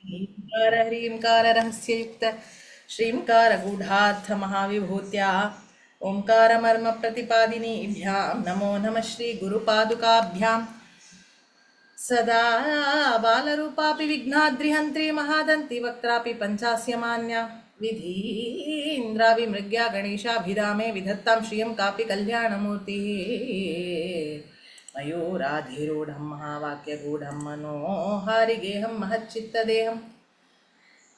ह्रींकार ह्रींकार रहस्ययुक्त श्रींकार गूढ़ार्थ महाविभूत्या ओंकार मर्म प्रतिपादिनीभ्यां नमो नमः श्री गुरुपादुकाभ्यां सदा बालरूपापि विघ्नाद्रिहन्त्री महादन्ति वक्त्रापि पञ्चास्य मान्या विधीन्द्राविमृग्या गणेशाभिधामे विधत्तां श्रियं कापि कल्याणमूर्तिः मयूराधिरूढं महावाक्यगूढं मनोहारिगेहं महच्चित्तदेहं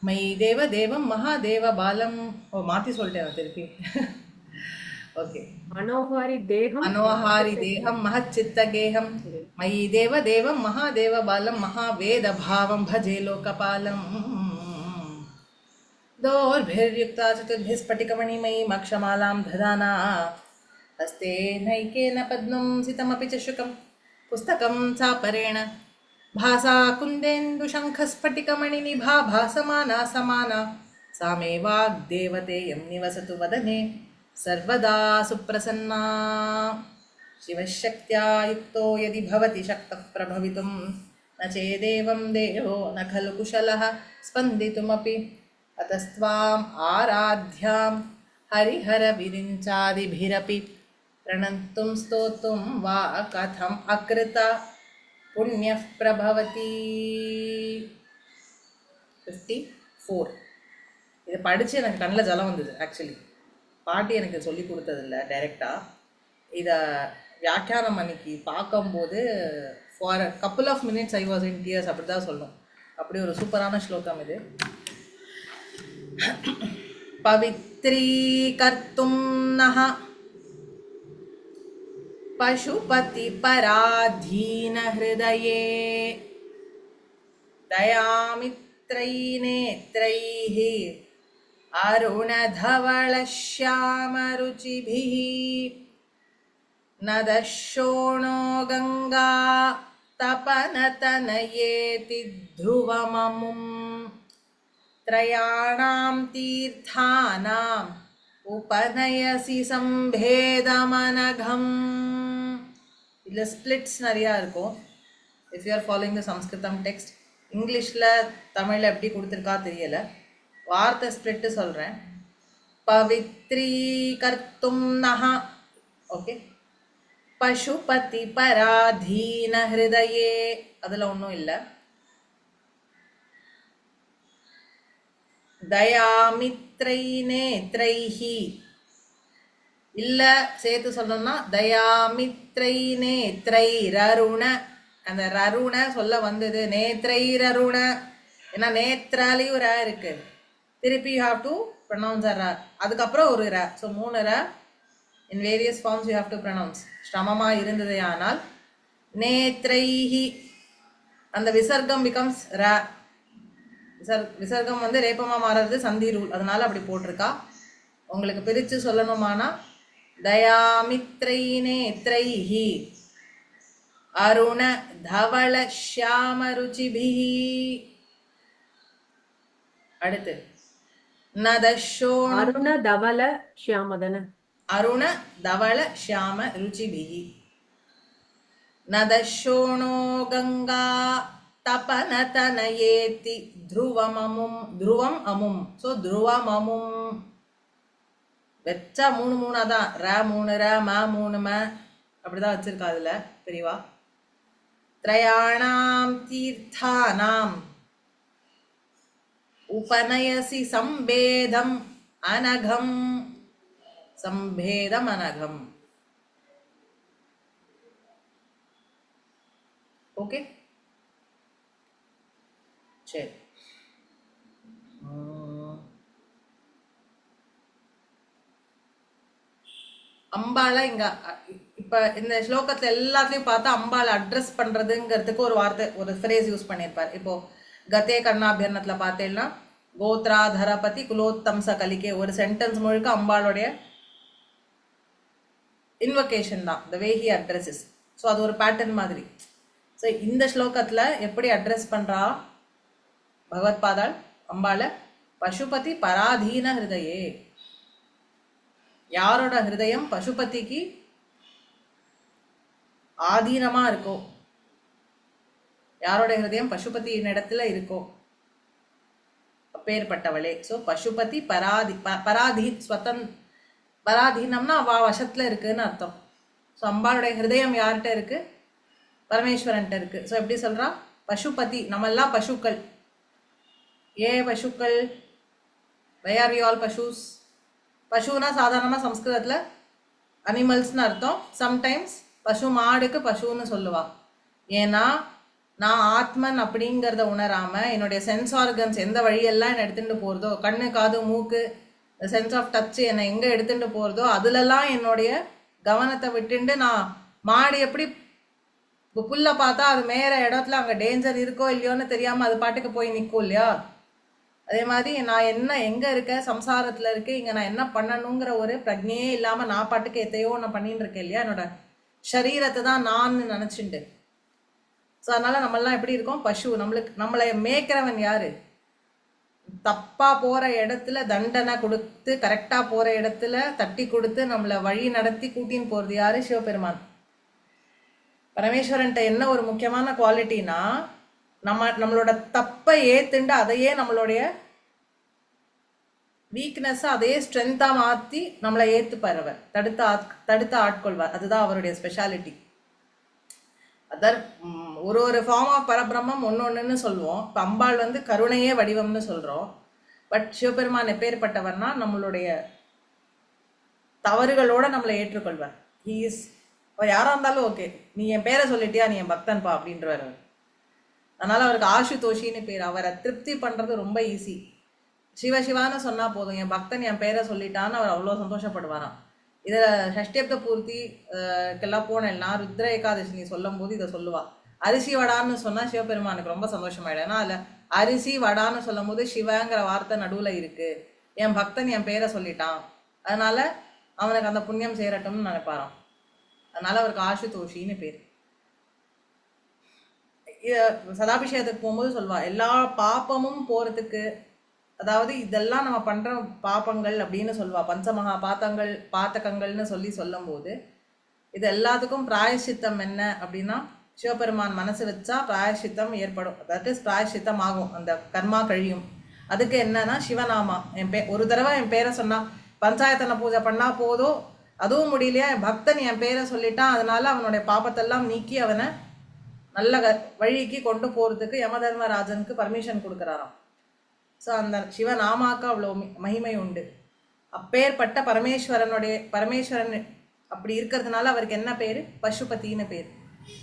मयि देवदेवं महादेवबालं ओ माति சொல்லிட்டேன் திருப்பி ஓகே मनोहारि देहं मनोहारि देहं महच्चित्तगेहं मयि देवदेवं महादेवबालं महावेदभावं भजे लोकपालम् दोर्भिर्युक्ता चतुर्भिस्फटिकमणिमयी मक्षमालां दधाना हस्ते नैकेन पद्मं सितमपि च शुकं पुस्तकं चापरेण भासा कुन्देन्दुशङ्खस्फटिकमणिनिभा भासमाना समाना सा मे वाग्देवतेयं निवसतु वदने सर्वदा सुप्रसन्ना शिवशक्त्या युक्तो यदि भवति शक्तः प्रभवितुं न चेदेवं देहो न खलु कुशलः स्पन्दितुमपि अतस्त्वाम् आराध्यां हरिहरविरिञ्चादिभिरपि प्रणन्तुं स्तोतुं वा कथम् अकृता पुण्यः प्रभवति 54 இதை படித்து எனக்கு கண்ணில் ஜலம் வந்தது. ஆக்சுவலி பாட்டி எனக்கு சொல்லி கொடுத்ததில்ல டைரெக்டாக. இதை வியாக்கியானம் அன்னைக்கு பார்க்கும்போது for a couple of minutes I was in tears அப்படி தான் சொல்லணும். அப்படி ஒரு சூப்பரான ஸ்லோகம் இது. பவித்ரீகர்த்தும் நஹ பசுபதி பராதீன ஹிருதயே தயாமித்ரை நேத்ரைः अरुणधवलश्यामरुचिभिः न दशोणो गङ्गा तपनतनयेति ध्रुवममुम् त्रयाणां तीर्थानाम् उपनयसि सम्भेदमनघम्. இதில் ஸ்பிளிட்ஸ் நிறையா இருக்கும். If you are following the Samskritam text, இங்கிலீஷில் தமிழில் எப்படி கொடுத்துருக்கா தெரியலை. வார்த்தை ஸ்பிளிட்டு சொல்கிறேன். பவித்ரீகர்த்தும் நஹ, ஓகே. பசுபதி பராதீன ஹிருதயே, அதில் ஒன்றும் இல்லை. தயாமித்ரை நேத்ரைஹி, இல்லை சேர்த்து சொல்லணும்னா தயாமித்ரை நேத்ரை ரருண, அந்த ரருண சொல்ல வந்தது நேத்ரை ரருண. ஏன்னா நேத்ராலேயும் ஒரு இருக்கு, திருப்பி you have to pronounce a ர, அதுக்கப்புறம் ஒரு ர. ஸோ 3 ர in various forms you have to pronounce. ஸ்ரமமாக இருந்தது ஆனால் நேத்ரைஹி, அந்த விசர்க்கம் பிகம்ஸ் ர. விசர்க்கம் வந்து ரேப்பமாக மாறுறது சந்தி ரூல், அதனால அப்படி போட்டிருக்கா. உங்களுக்கு பிரித்து சொல்லணுமானா தயாமித்ரை நேத்ரைஹி அருண தவள ஷியாம ருச்சிபிஹி. அடுத்து நதஷோண अरुण धवल श्यामदन அருண தவள ஷியாம ருச்சிபிஹி நதஷோணோ கங்கா தபனதனயேதி த்ருவமமும். த்ருவம் அமும், ஸோ த்ருவமமும் வச்சா 3 தான். ர 3 ர ம 3 ம அப்படிதான் வச்சிருக்கா அதில் பெரியவா. த்ரயாணாம் தீர்த்தானாம் உபநயசி சம்பேதம் அனகம். சம்பேதம் அனகம், ஓகே. சரி, அம்பால இங்க இப்ப இந்த ஸ்லோகத்துல எல்லாத்துலயும் பார்த்தா அம்பால அட்ரஸ் பண்றதுங்கிறதுக்கு ஒரு வார்த்தை, ஒரு ஃப்ரேஸ் யூஸ் பண்ணியிருப்பார். இப்போ கதே கர்ணாபியர்ணத்துல பார்த்தேன்னா கோத்ராதரபதி குலோத்தம்ச கலிக்கே, ஒரு சென்டென்ஸ் முழுக்க அம்பாளுடைய இன்வொகேஷன் தான், த வே ஹி அட்ரஸஸ். ஸோ அது ஒரு பேட்டர்ன் மாதிரி. ஸோ இந்த ஸ்லோகத்தில் எப்படி அட்ரஸ் பண்ணுறா பகவத் பாதாள் அம்பாள? பசுபதி பராதீன ஹிருதயே, யாரோட ஹிருதயம் பசுபதிக்கு ஆதீனமாக இருக்கோ, யாரோட ஹிருதயம் பசுபதியின் இடத்துல இருக்கோ அப்பேற்பட்டவளே. ஸோ பசுபதி பராதீனம்னா அவ வசத்துல இருக்குன்னு அர்த்தம். ஸோ அம்பாளுடைய ஹிருதயம் யார்கிட்ட இருக்கு? பரமேஸ்வரன்ட்ட இருக்கு. ஸோ எப்படி சொல்றா? பசுபதி, நம்மெல்லாம் பசுக்கள். பசுக்கள், வை ஆர் வி ஆல் பசுஸ்? பசுனா சாதாரணமாக சம்ஸ்கிருதத்தில் அனிமல்ஸ்னு அர்த்தம். சம்டைம்ஸ் பசு மாடுக்கு பசுன்னு சொல்லுவா. ஏன்னா நான் ஆத்மன் அப்படிங்கிறத உணராமல் என்னுடைய சென்ஸ் ஆர்கன்ஸ் எந்த வழியெல்லாம் என்னை எடுத்துகிட்டு போகிறதோ, கண்ணு காது மூக்கு சென்ஸ் ஆஃப் டச் என்னை எங்கே எடுத்துகிட்டு போகிறதோ அதுலலாம் என்னுடைய கவனத்தை விட்டுண்டு நான் மாடு எப்படி புல்லை பார்த்தா அது மேற இடத்துல அங்கே டேஞ்சர் இருக்கோ இல்லையோன்னு தெரியாமல் அது பாட்டுக்கு போய் நிற்கும் இல்லையா? அதே மாதிரி நான் என்ன எங்கே இருக்க, சம்சாரத்தில் இருக்கு, இங்கே நான் என்ன பண்ணணுங்கிற ஒரு பிரஜையே இல்லாமல் நான் பாட்டுக்கு எத்தையோ நான் பண்ணிட்டு இருக்கேன் இல்லையா? என்னோட சரீரத்தை தான் நான் நினச்சிண்டு. ஸோ அதனால் நம்மளாம் எப்படி இருக்கோம்? பசு. நம்மளை மேய்க்கிறவன் யாரு? தப்பாக போகிற இடத்துல தண்டனை கொடுத்து, கரெக்டாக போகிற இடத்துல தட்டி கொடுத்து நம்மளை வழி நடத்தி கூட்டின்னு போகிறது யாரு? சிவபெருமான். பரமேஸ்வரன்ட்ட என்ன ஒரு முக்கியமான குவாலிட்டினா, நம்மளோட தப்பை ஏத்துண்டு அதையே நம்மளுடைய வீக்னஸ் அதையே ஸ்ட்ரென்த்தா மாத்தி நம்மளை ஏத்துப்பார். தடுத்து ஆட்கொள்வார். அதுதான் அவருடைய ஸ்பெஷாலிட்டி. அதர் ஒரு ஃபார்ம் ஆஃப் பரபிரம்மம் ஒன்னொன்னு சொல்லுவோம். இப்போ அம்பாள் கருணையே வடிவம்னு சொல்றோம். பட் சிவபெருமான் எப்பேற்பட்டவர்னா நம்மளுடைய தவறுகளோட நம்மளை ஏற்றுக்கொள்வார். ஹீஸ் யாரா இருந்தாலும் ஓகே, நீ என் பேரை சொல்லிட்டியா, நீ என் பக்தன்பா அப்படின்றவர். அதனால அவருக்கு ஆசுதோஷின்னு பேர். அவரை திருப்தி பண்றது ரொம்ப ஈஸி. சிவசிவான்னு சொன்னா போதும், என் பக்தன் என் பேரை சொல்லிட்டான்னு அவர் அவ்வளோ சந்தோஷப்படுவாராம். இதில் ஷஷ்டியப்த பூர்த்திக்கெல்லாம் போனேன்னா ருத்ர ஏகாதசி நீ சொல்லும் போது இதை சொல்லுவா. அரிசி வடான்னு சொன்னா சிவபெருமானுக்கு ரொம்ப சந்தோஷமாயிடும். ஏன்னா அதில் அரிசி வடான்னு சொல்லும் போது சிவங்கிற வார்த்தை நடுவில் இருக்கு. என் பக்தன் என் பேரை சொல்லிட்டான், அதனால அவனுக்கு அந்த புண்ணியம் சேரட்டும்னு நினைப்பாராம். அதனால அவருக்கு ஆசுதோஷின்னு பேர். சதாபிஷேகத்துக்கு போகும்போது சொல்வா, எல்லா பாப்பமும் போறதுக்கு, அதாவது இதெல்லாம் நம்ம பண்ற பாப்பங்கள் அப்படின்னு சொல்வா. பஞ்சமகா பாத்தகங்கள்னு சொல்லும் போது இது எல்லாத்துக்கும் பிராயசித்தம் என்ன அப்படின்னா, சிவபெருமான் மனசு வச்சா பிராயசித்தம் ஏற்படும். அதாவது பிராயசித்தம் ஆகும், அந்த கர்மா கழியும். அதுக்கு என்னன்னா சிவநாமா. ஒரு தடவை என் பேரை சொன்னா, பஞ்சாயத்தனை பூஜை பண்ணா போதும், அதுவும் முடியலையா என் பக்தன் என் பேரை சொல்லிட்டான், அதனால அவனுடைய பாப்பத்தெல்லாம் நீக்கி அவனை நல்ல வழிக்கு கொண்டு போறதுக்கு யமதர்மராஜனுக்கு பர்மிஷன் கொடுக்குறாராம். ஸோ அந்த சிவநாமாக்கு அவ்வளோ மகிமை உண்டு. அப்பேற்பட்ட பரமேஸ்வரன் அப்படி இருக்கிறதுனால அவருக்கு என்ன பேரு? பசுபதினு பேர்.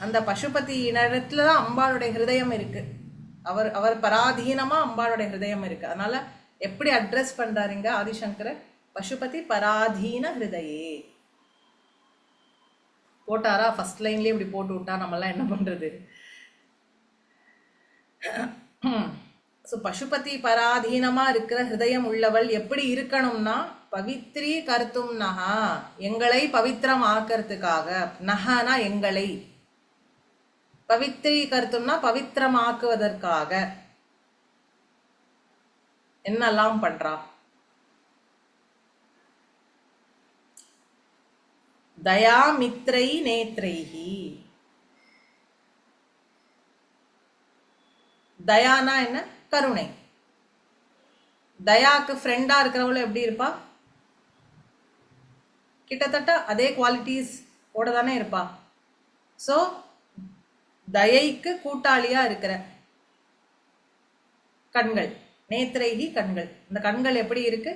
அந்த பசுபதி இடத்துல தான் அம்பாளுடைய ஹிருதயம் இருக்கு. அவர் பராதீனமா அம்பாளுடைய ஹிருதயம் இருக்கு. அதனால எப்படி அட்ரஸ் பண்றாருங்க ஆதிசங்கர? பசுபதி பராதீன ஹிருதயே போட்டாரா? ஃபர்ஸ்ட் லைன்லயே இப்படி போட்டு விட்டா நம்மளாம் என்ன பண்றது? ஸோ பசுபதி பராதீனமா இருக்கிற ஹிருதயம் உள்ளவள் எப்படி இருக்கணும்னா, பவித்ரி கருத்தும் நகா, எங்களை பவித்திரம் ஆக்கிறதுக்காக. நகனா எங்களை, பவித்ரி கருத்தும்னா பவித்திரமாக்குவதற்காக என்னெல்லாம் பண்றா? தயா மித்ரை நேத்ரைஹி. தயானா என்ன? கருணை. தயாக்கு ஃப்ரெண்டா இருக்கிறவளும் எப்படி இருப்பா? கிட்டத்தட்ட அதே குவாலிட்டிஸ் ஓட தானே இருப்பா. ஸோ தயைக்கு கூட்டாளியா இருக்கிற கண்கள், நேத்ரைஹி கண்கள். இந்த கண்கள் எப்படி இருக்கு?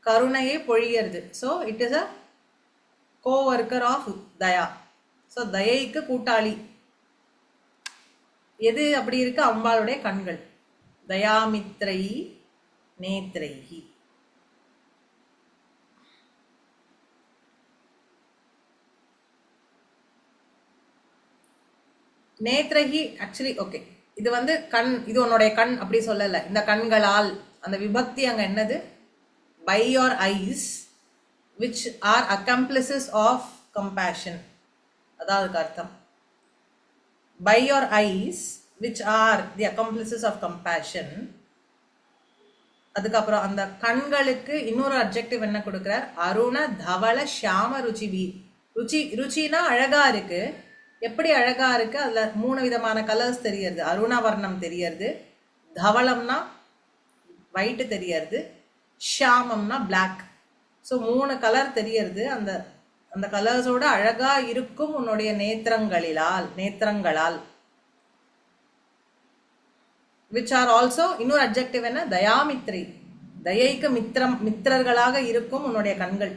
கருணையை பொழியறது. So it is a coworker of daya. So தயைக்கு கூட்டாளி எது அப்படி இருக்கு? அம்பாளுடைய கண்கள். தயாமித்ரை நேத்ரைஹி. நேத்ரைஹி ஆக்சுவலி ஓகே, இது கண், இது உன்னுடைய கண் அப்படி சொல்லல. இந்த கண்களால், அந்த விபக்தி அங்க என்னது? By your eyes which are accomplices of compassion. அதாவது அர்த்தம் by your eyes which are the accomplices of compassion. அதுக்கப்புறம் அந்த கண்களுக்கு இன்னொரு அட்ஜெக்டிவ் என்ன கொடுக்கிறார்? அருண தவள ஷியாம ருச்சிவி. ருச்சினா அழகா இருக்கு. எப்படி அழகா இருக்கு? அதுல 3 விதமான கலர்ஸ் தெரியறது. அருணவர்ணம் தெரியறது, தவளம்னா ஒயிட் தெரியறது, ஷியாமம்னா பிளாக். ஸோ 3 கலர் தெரியறது. அந்த அந்த கலர்ஸோட அழகா இருக்கும் உன்னுடைய நேத்திரங்களால் which are also இன்னொரு அட்ஜெக்டிவ் என்ன, தயாமித்ரி, தயைக்கு மித்திரர்களாக இருக்கும் உன்னுடைய கண்கள்.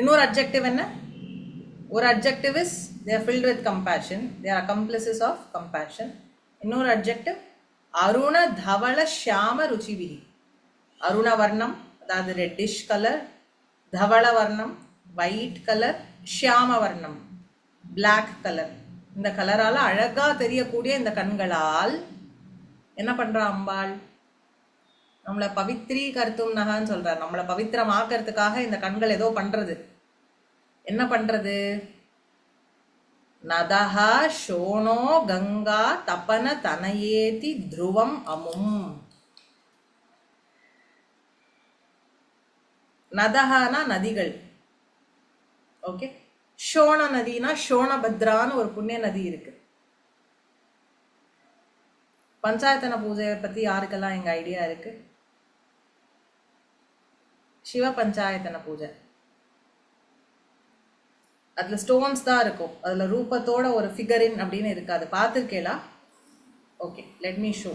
இன்னொரு அட்ஜெக்டிவ் என்ன, ஒரு adjective is they are filled with compassion, they are accomplices of compassion. இன்னொரு அட்ஜெக்டிவ் அருண தவள ஷியாம ருச்சிபிஹி, அருண வர்ணம் அதாவது ரெட்டிஷ் கலர், தவள வர்ணம் ஒயிட் கலர், ஷியாம வர்ணம் பிளாக் கலர். இந்த கலரால அழகா தெரியக்கூடிய இந்த கண்களால் என்ன பண்றா அம்பாள், நம்மளை பவித்ரீகர்த்தும் நகான்னு சொல்றார். நம்மளை பவித்திரமாக்கிறதுக்காக இந்த கண்கள் ஏதோ பண்றது. என்ன பண்றது, நதஹா ஷோணோ கங்கா தபன தனயேதி த்ருவம் அமும். நதஹானா நதிகள், ஓகே. ஷோண நதினா ஷோணபத்ரான்னு ஒரு புண்ணிய நதி இருக்கு. பஞ்சாயத்தன பூஜையை பத்தி யாருக்கெல்லாம் எங்க ஐடியா இருக்கு? சிவ பஞ்சாயத்தன பூஜை, அதுல ஸ்டோன்ஸ் தான் இருக்கும், அதுல ரூபத்தோட ஒரு ஃபிகரின் அப்படின்னு இருக்காது. பார்த்துருக்கேளா? Okay, let me show.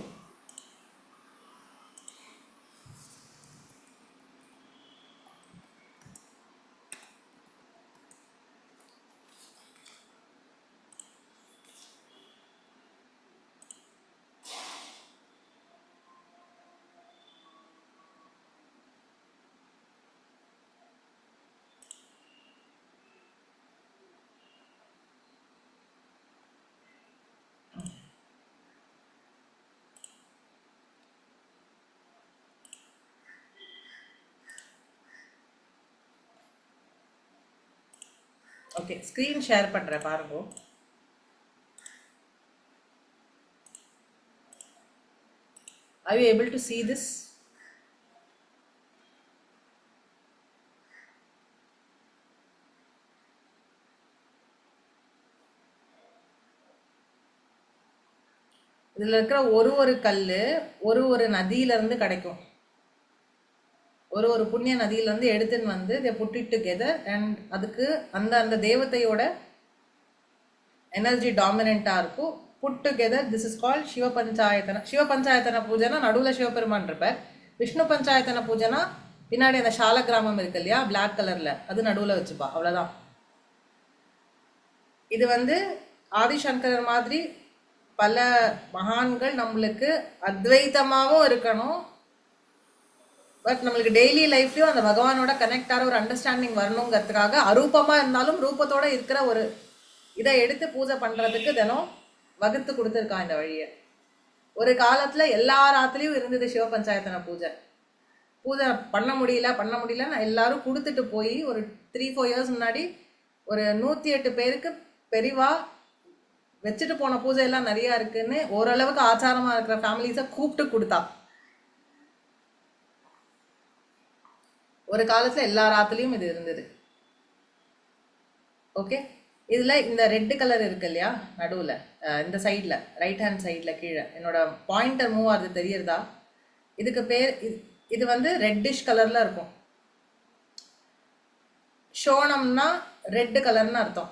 Okay, screen share பண்ணுறேன் பாருங்க. Are you able to see this? இதில் இருக்கிற ஒரு கல் ஒரு நதியிலேருந்து கிடைக்கும். ஒரு புண்ணிய நதியிலேருந்து எடுத்துன்னு வந்து they put it together and அதுக்கு அந்த தேவதையோட எனர்ஜி டாமினண்ட்டாக இருக்கும். Put together, this is called Shiva Panchayatana. Shiva Panchayatana பூஜைனா நடுவில் சிவபெருமான் இருப்பார். விஷ்ணு பஞ்சாயத்தன பூஜைனா பின்னாடி அந்த சால கிராமம் இருக்கு இல்லையா, பிளாக் கலரில், அது நடுவில் வச்சுப்பா, அவ்வளோதான். இது வந்து ஆதிசங்கரர் மாதிரி பல மகான்கள் நம்மளுக்கு அத்வைத்தமாகவும் இருக்கணும், பட் நம்மளுக்கு டெய்லி லைஃப்லையும் அந்த பகவானோட கனெக்ட் ஆகிற ஒரு அண்டர்ஸ்டாண்டிங் வரணுங்கிறதுக்காக அரூபமாக இருந்தாலும் ரூபத்தோட இருக்கிற ஒரு இதை எடுத்து பூஜை பண்ணுறதுக்கு தினம் வகுத்து கொடுத்துருக்கான் இந்த வழியை. ஒரு காலத்தில் எல்லா ராத்திலையும் இருந்தது சிவ பஞ்சாயத்தன பூஜை. பூஜை பண்ண முடியல நான் எல்லாரும் கொடுத்துட்டு போய் ஒரு 3-4 இயர்ஸ் முன்னாடி ஒரு 108 பேருக்கு பெரிவா வச்சுட்டு போன பூஜை எல்லாம் நிறையா இருக்குன்னு ஓரளவுக்கு ஆச்சாரமாக இருக்கிற ஃபேமிலிஸை கூப்பிட்டு கொடுத்தா. ஒரு காலத்தில் எல்லா ராத்திலையும் இது இருந்தது. ஓகே, இதில் இந்த ரெட்டு கலர் இருக்கு இல்லையா நடுவில், இந்த சைடில் ரைட் ஹேண்ட் சைடில் கீழே என்னோட பாயிண்டர் மூவ் ஆகுது, தெரியறதா? இதுக்கு பேர், இது வந்து ரெட்டிஷ் கலரில் இருக்கும். ஷோணம்னா ரெட்டு கலர்னு அர்த்தம்.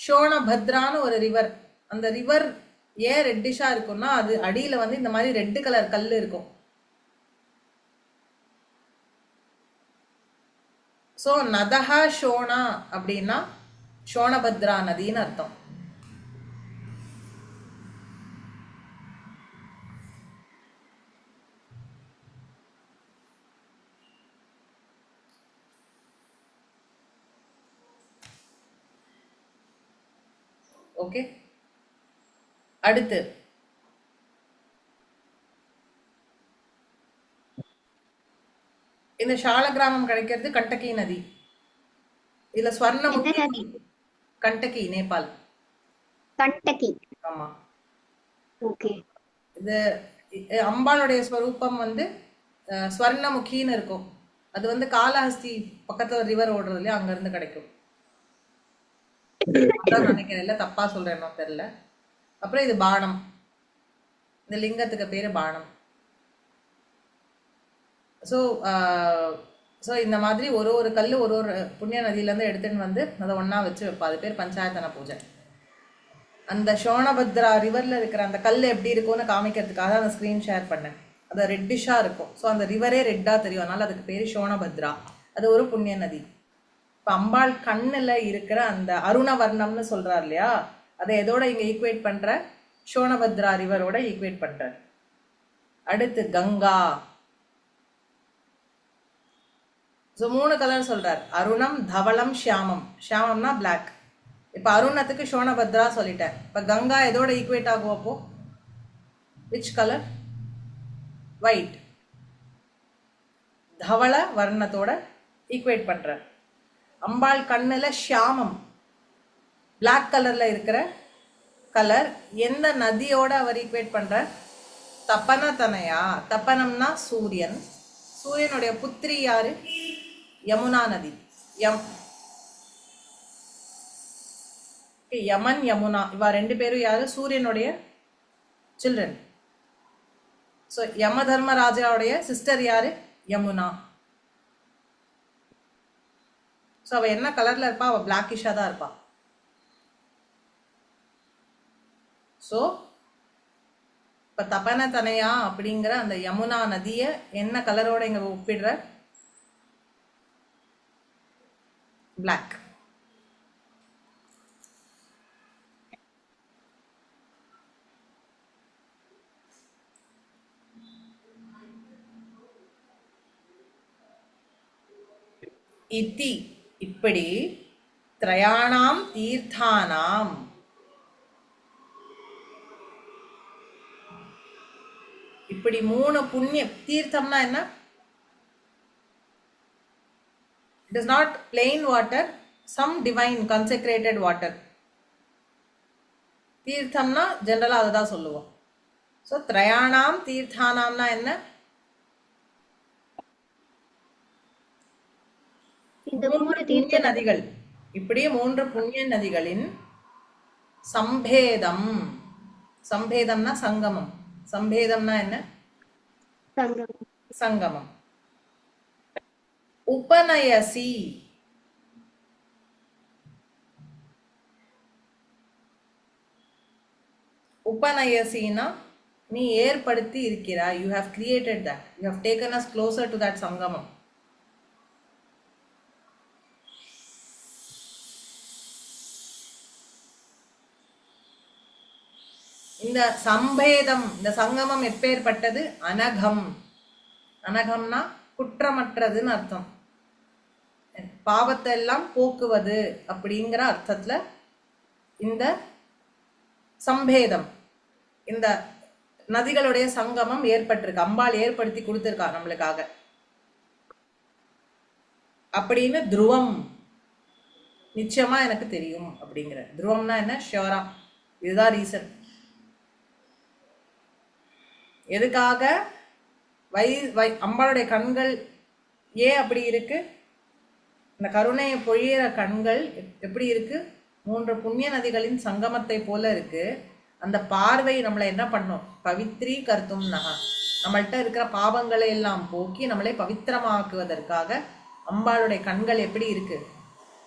ஷோணபத்ரான்னு ஒரு ரிவர், அந்த ரிவர் ஏன் ரெட்டிஷாக இருக்கும்னா அது அடியில் வந்து இந்த மாதிரி ரெட்டு கலர் கல் இருக்கும். ஸோ நதஹா ஷோணா அப்படின்னா ஷோணபத்ரா நதின்னு அர்த்தம். ஓகே, அடுத்து இந்த ஷால கிராமம் கிடைக்கிறது கண்டகி நதி. இதுல ஸ்வர்ணமுகி, கண்டகி, நேபாள். கண்டகி, ஆமா. ஓகே. இது அம்பாளுடைய ஸ்வரூபம் வந்து ஸ்வர்ணமுகின்னு இருக்கும். அது வந்து காலஹஸ்தி பக்கத்துல ரிவர் ஓடுறது இல்லையா, அங்க இருந்து கிடைக்கும். அதான் நினைக்கிறேன், இல்லை தப்பா சொல்றேனோ தெரியல. அப்புறம் இது பானம், இந்த லிங்கத்துக்கு பேரு பானம். ஸோ ஸோ இந்த மாதிரி ஒரு ஒரு கல் ஒரு ஒரு புண்ணிய நதியிலேருந்து எடுத்துன்னு வந்து அதை ஒன்றா வச்சு வைப்பா. அது பேர் பஞ்சாயத்தன பூஜை. அந்த சோனபத்ரா ரிவரில் இருக்கிற அந்த கல் எப்படி இருக்கும்னு காமிக்கிறதுக்காக அந்த ஸ்க்ரீன் ஷேர் பண்ணேன். அது ரெட்டிஷாக இருக்கும். ஸோ அந்த ரிவரே ரெட்டாக தெரியும். அதனால் அதுக்கு பேர் சோனபத்ரா. அது ஒரு புண்ணிய நதி. இப்போ அம்பாள் கண்ணில் இருக்கிற அந்த அருணவர்ணம்னு சொல்கிறார் இல்லையா, அதை எதோட இங்கே ஈக்குவேட் பண்ணுற? சோனபத்ரா ரிவரோட ஈக்குவேட் பண்ணுறார். அடுத்து கங்கா. ஸோ 3 கலர் சொல்கிறார். அருணம், தவளம், ஷியாமம். ஷியாமம்னா பிளாக். இப்போ அருணத்துக்கு சோனபத்ரா சொல்லிட்டேன். இப்போ கங்கா எதோட ஈக்குவேட் ஆகும்? அப்போ விச் கலர்? ஒயிட். தவள வர்ணத்தோட ஈக்குவேட் பண்ணுறார். அம்பாள் கண்ணில் ஷியாமம் பிளாக் கலரில் இருக்கிற கலர் எந்த நதியோட அவர் ஈக்குவேட் பண்ணுறார்? தப்பன தனையா. தப்பனம்னா சூரியன். சூரியனுடைய புத்திரி யாரு? யமுனா நதி. யமன், யமுனா, இவா 2 பேரும் யாரு? சூரியனுடைய சில்ட்ரன். ஸோ யம தர்மராஜாவுடைய சிஸ்டர் யாரு? யமுனா. ஸோ அவள் என்ன கலர்ல இருப்பா? அவள் பிளாக்கிஷாக தான் இருப்பா. ஸோ இப்போ தபன தனையா அப்படிங்கிற அந்த யமுனா நதியை என்ன கலரோட இங்கே ஒப்பிடுற? பிளாக். இத்தி இப்படி திரயாணாம் தீர்த்தானாம் இப்படி 3 புண்ணிய தீர்த்தம்னா என்ன? It is not plain water, some divine consecrated water. தீர்த்தம்னா ஜெனரலா அதுதான் சொல்லுவோம். ஸோ திரயாணாம் தீர்த்தானாம்னா என்ன? இந்த 3 புண்ணிய நதிகள். இப்படி 3 புண்ணிய நதிகளின் சம்பேதம். சம்பேதம்னா சங்கமம். சம்பேதம்னா என்ன? சங்கமம். சங்கமம். உபநயசி. உபநயசினா நீ ஏற்படுத்தி இருக்கிறாய். You have created that. You have taken us closer to that சங்கமம். இந்த சம்பேதம், இந்த சங்கமம் எப்பேற்பட்டது? அனகம். அனகம்னா குற்றமற்றதுன்னு அர்த்தம். பாவத்தை எல்லாம் போக்குவது அப்படிங்கிற அர்த்தத்துல இந்த சம்பேதம், இந்த நதிகளுடைய சங்கமம் ஏற்பட்டிருக்கு. அம்பாள் ஏற்படுத்தி கொடுத்திருக்கா நம்மளுக்காக. அப்படின்னு துருவம், நிச்சயமா எனக்கு தெரியும் அப்படிங்கிற. துருவம்னா என்ன? ஷியோரா. இதுதான் ரீசன். எதுக்காக? அம்பாளுடைய கண்கள் ஏன் அப்படி இருக்கு? இந்த கருணையை பொழியிற கண்கள் எப்படி இருக்கு? 3 புண்ணிய நதிகளின் சங்கமத்தை போல இருக்கு. அந்த பார்வை நம்மளை என்ன பண்ணும்? பவித்ரி கர்த்தும் நகா. நம்மள்கிட்ட இருக்கிற பாவங்களை எல்லாம் போக்கி நம்மளை பவித்திரமாக்குவதற்காக அம்பாளுடைய கண்கள் எப்படி இருக்கு?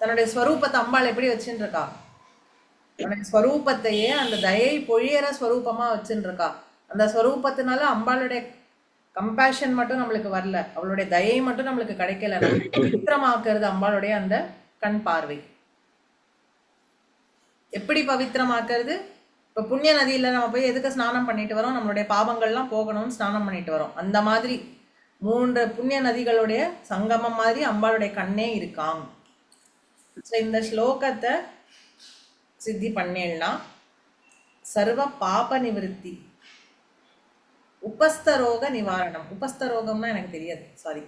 தன்னுடைய ஸ்வரூபத்தை அம்பாள் எப்படி வச்சுட்டு இருக்கா? தன்னுடைய ஸ்வரூபத்தையே அந்த தயை பொழியற ஸ்வரூபமா வச்சுட்டு இருக்கா. அந்த ஸ்வரூபத்தினால அம்பாளுடைய கம்பேஷன் மட்டும் நம்மளுக்கு வரல, அவளுடைய தயை மட்டும் நம்மளுக்கு கிடைக்கல. பவித்திரமாக்குறது அம்பாளுடைய அந்த கண் பார்வை. எப்படி பவித்திரமாக்குறது? இப்போ புண்ணிய நதியில நம்ம போய் எதுக்கு ஸ்நானம் பண்ணிட்டு வரோம்? நம்மளுடைய பாவங்கள்லாம் போகணும்னு ஸ்நானம் பண்ணிட்டு வரோம். அந்த மாதிரி 3 புண்ணிய நதிகளுடைய சங்கமம் மாதிரி அம்பாளுடைய கண்ணே இருக்காம். ஸோ இந்த ஸ்லோகத்தை சித்தி பண்ணேன்னா சர்வ பாப நிவர்த்தி, உபஸ்தரோக நிவாரணம். உபஸ்தரோகம்னா எனக்கு தெரியாது, சாரி,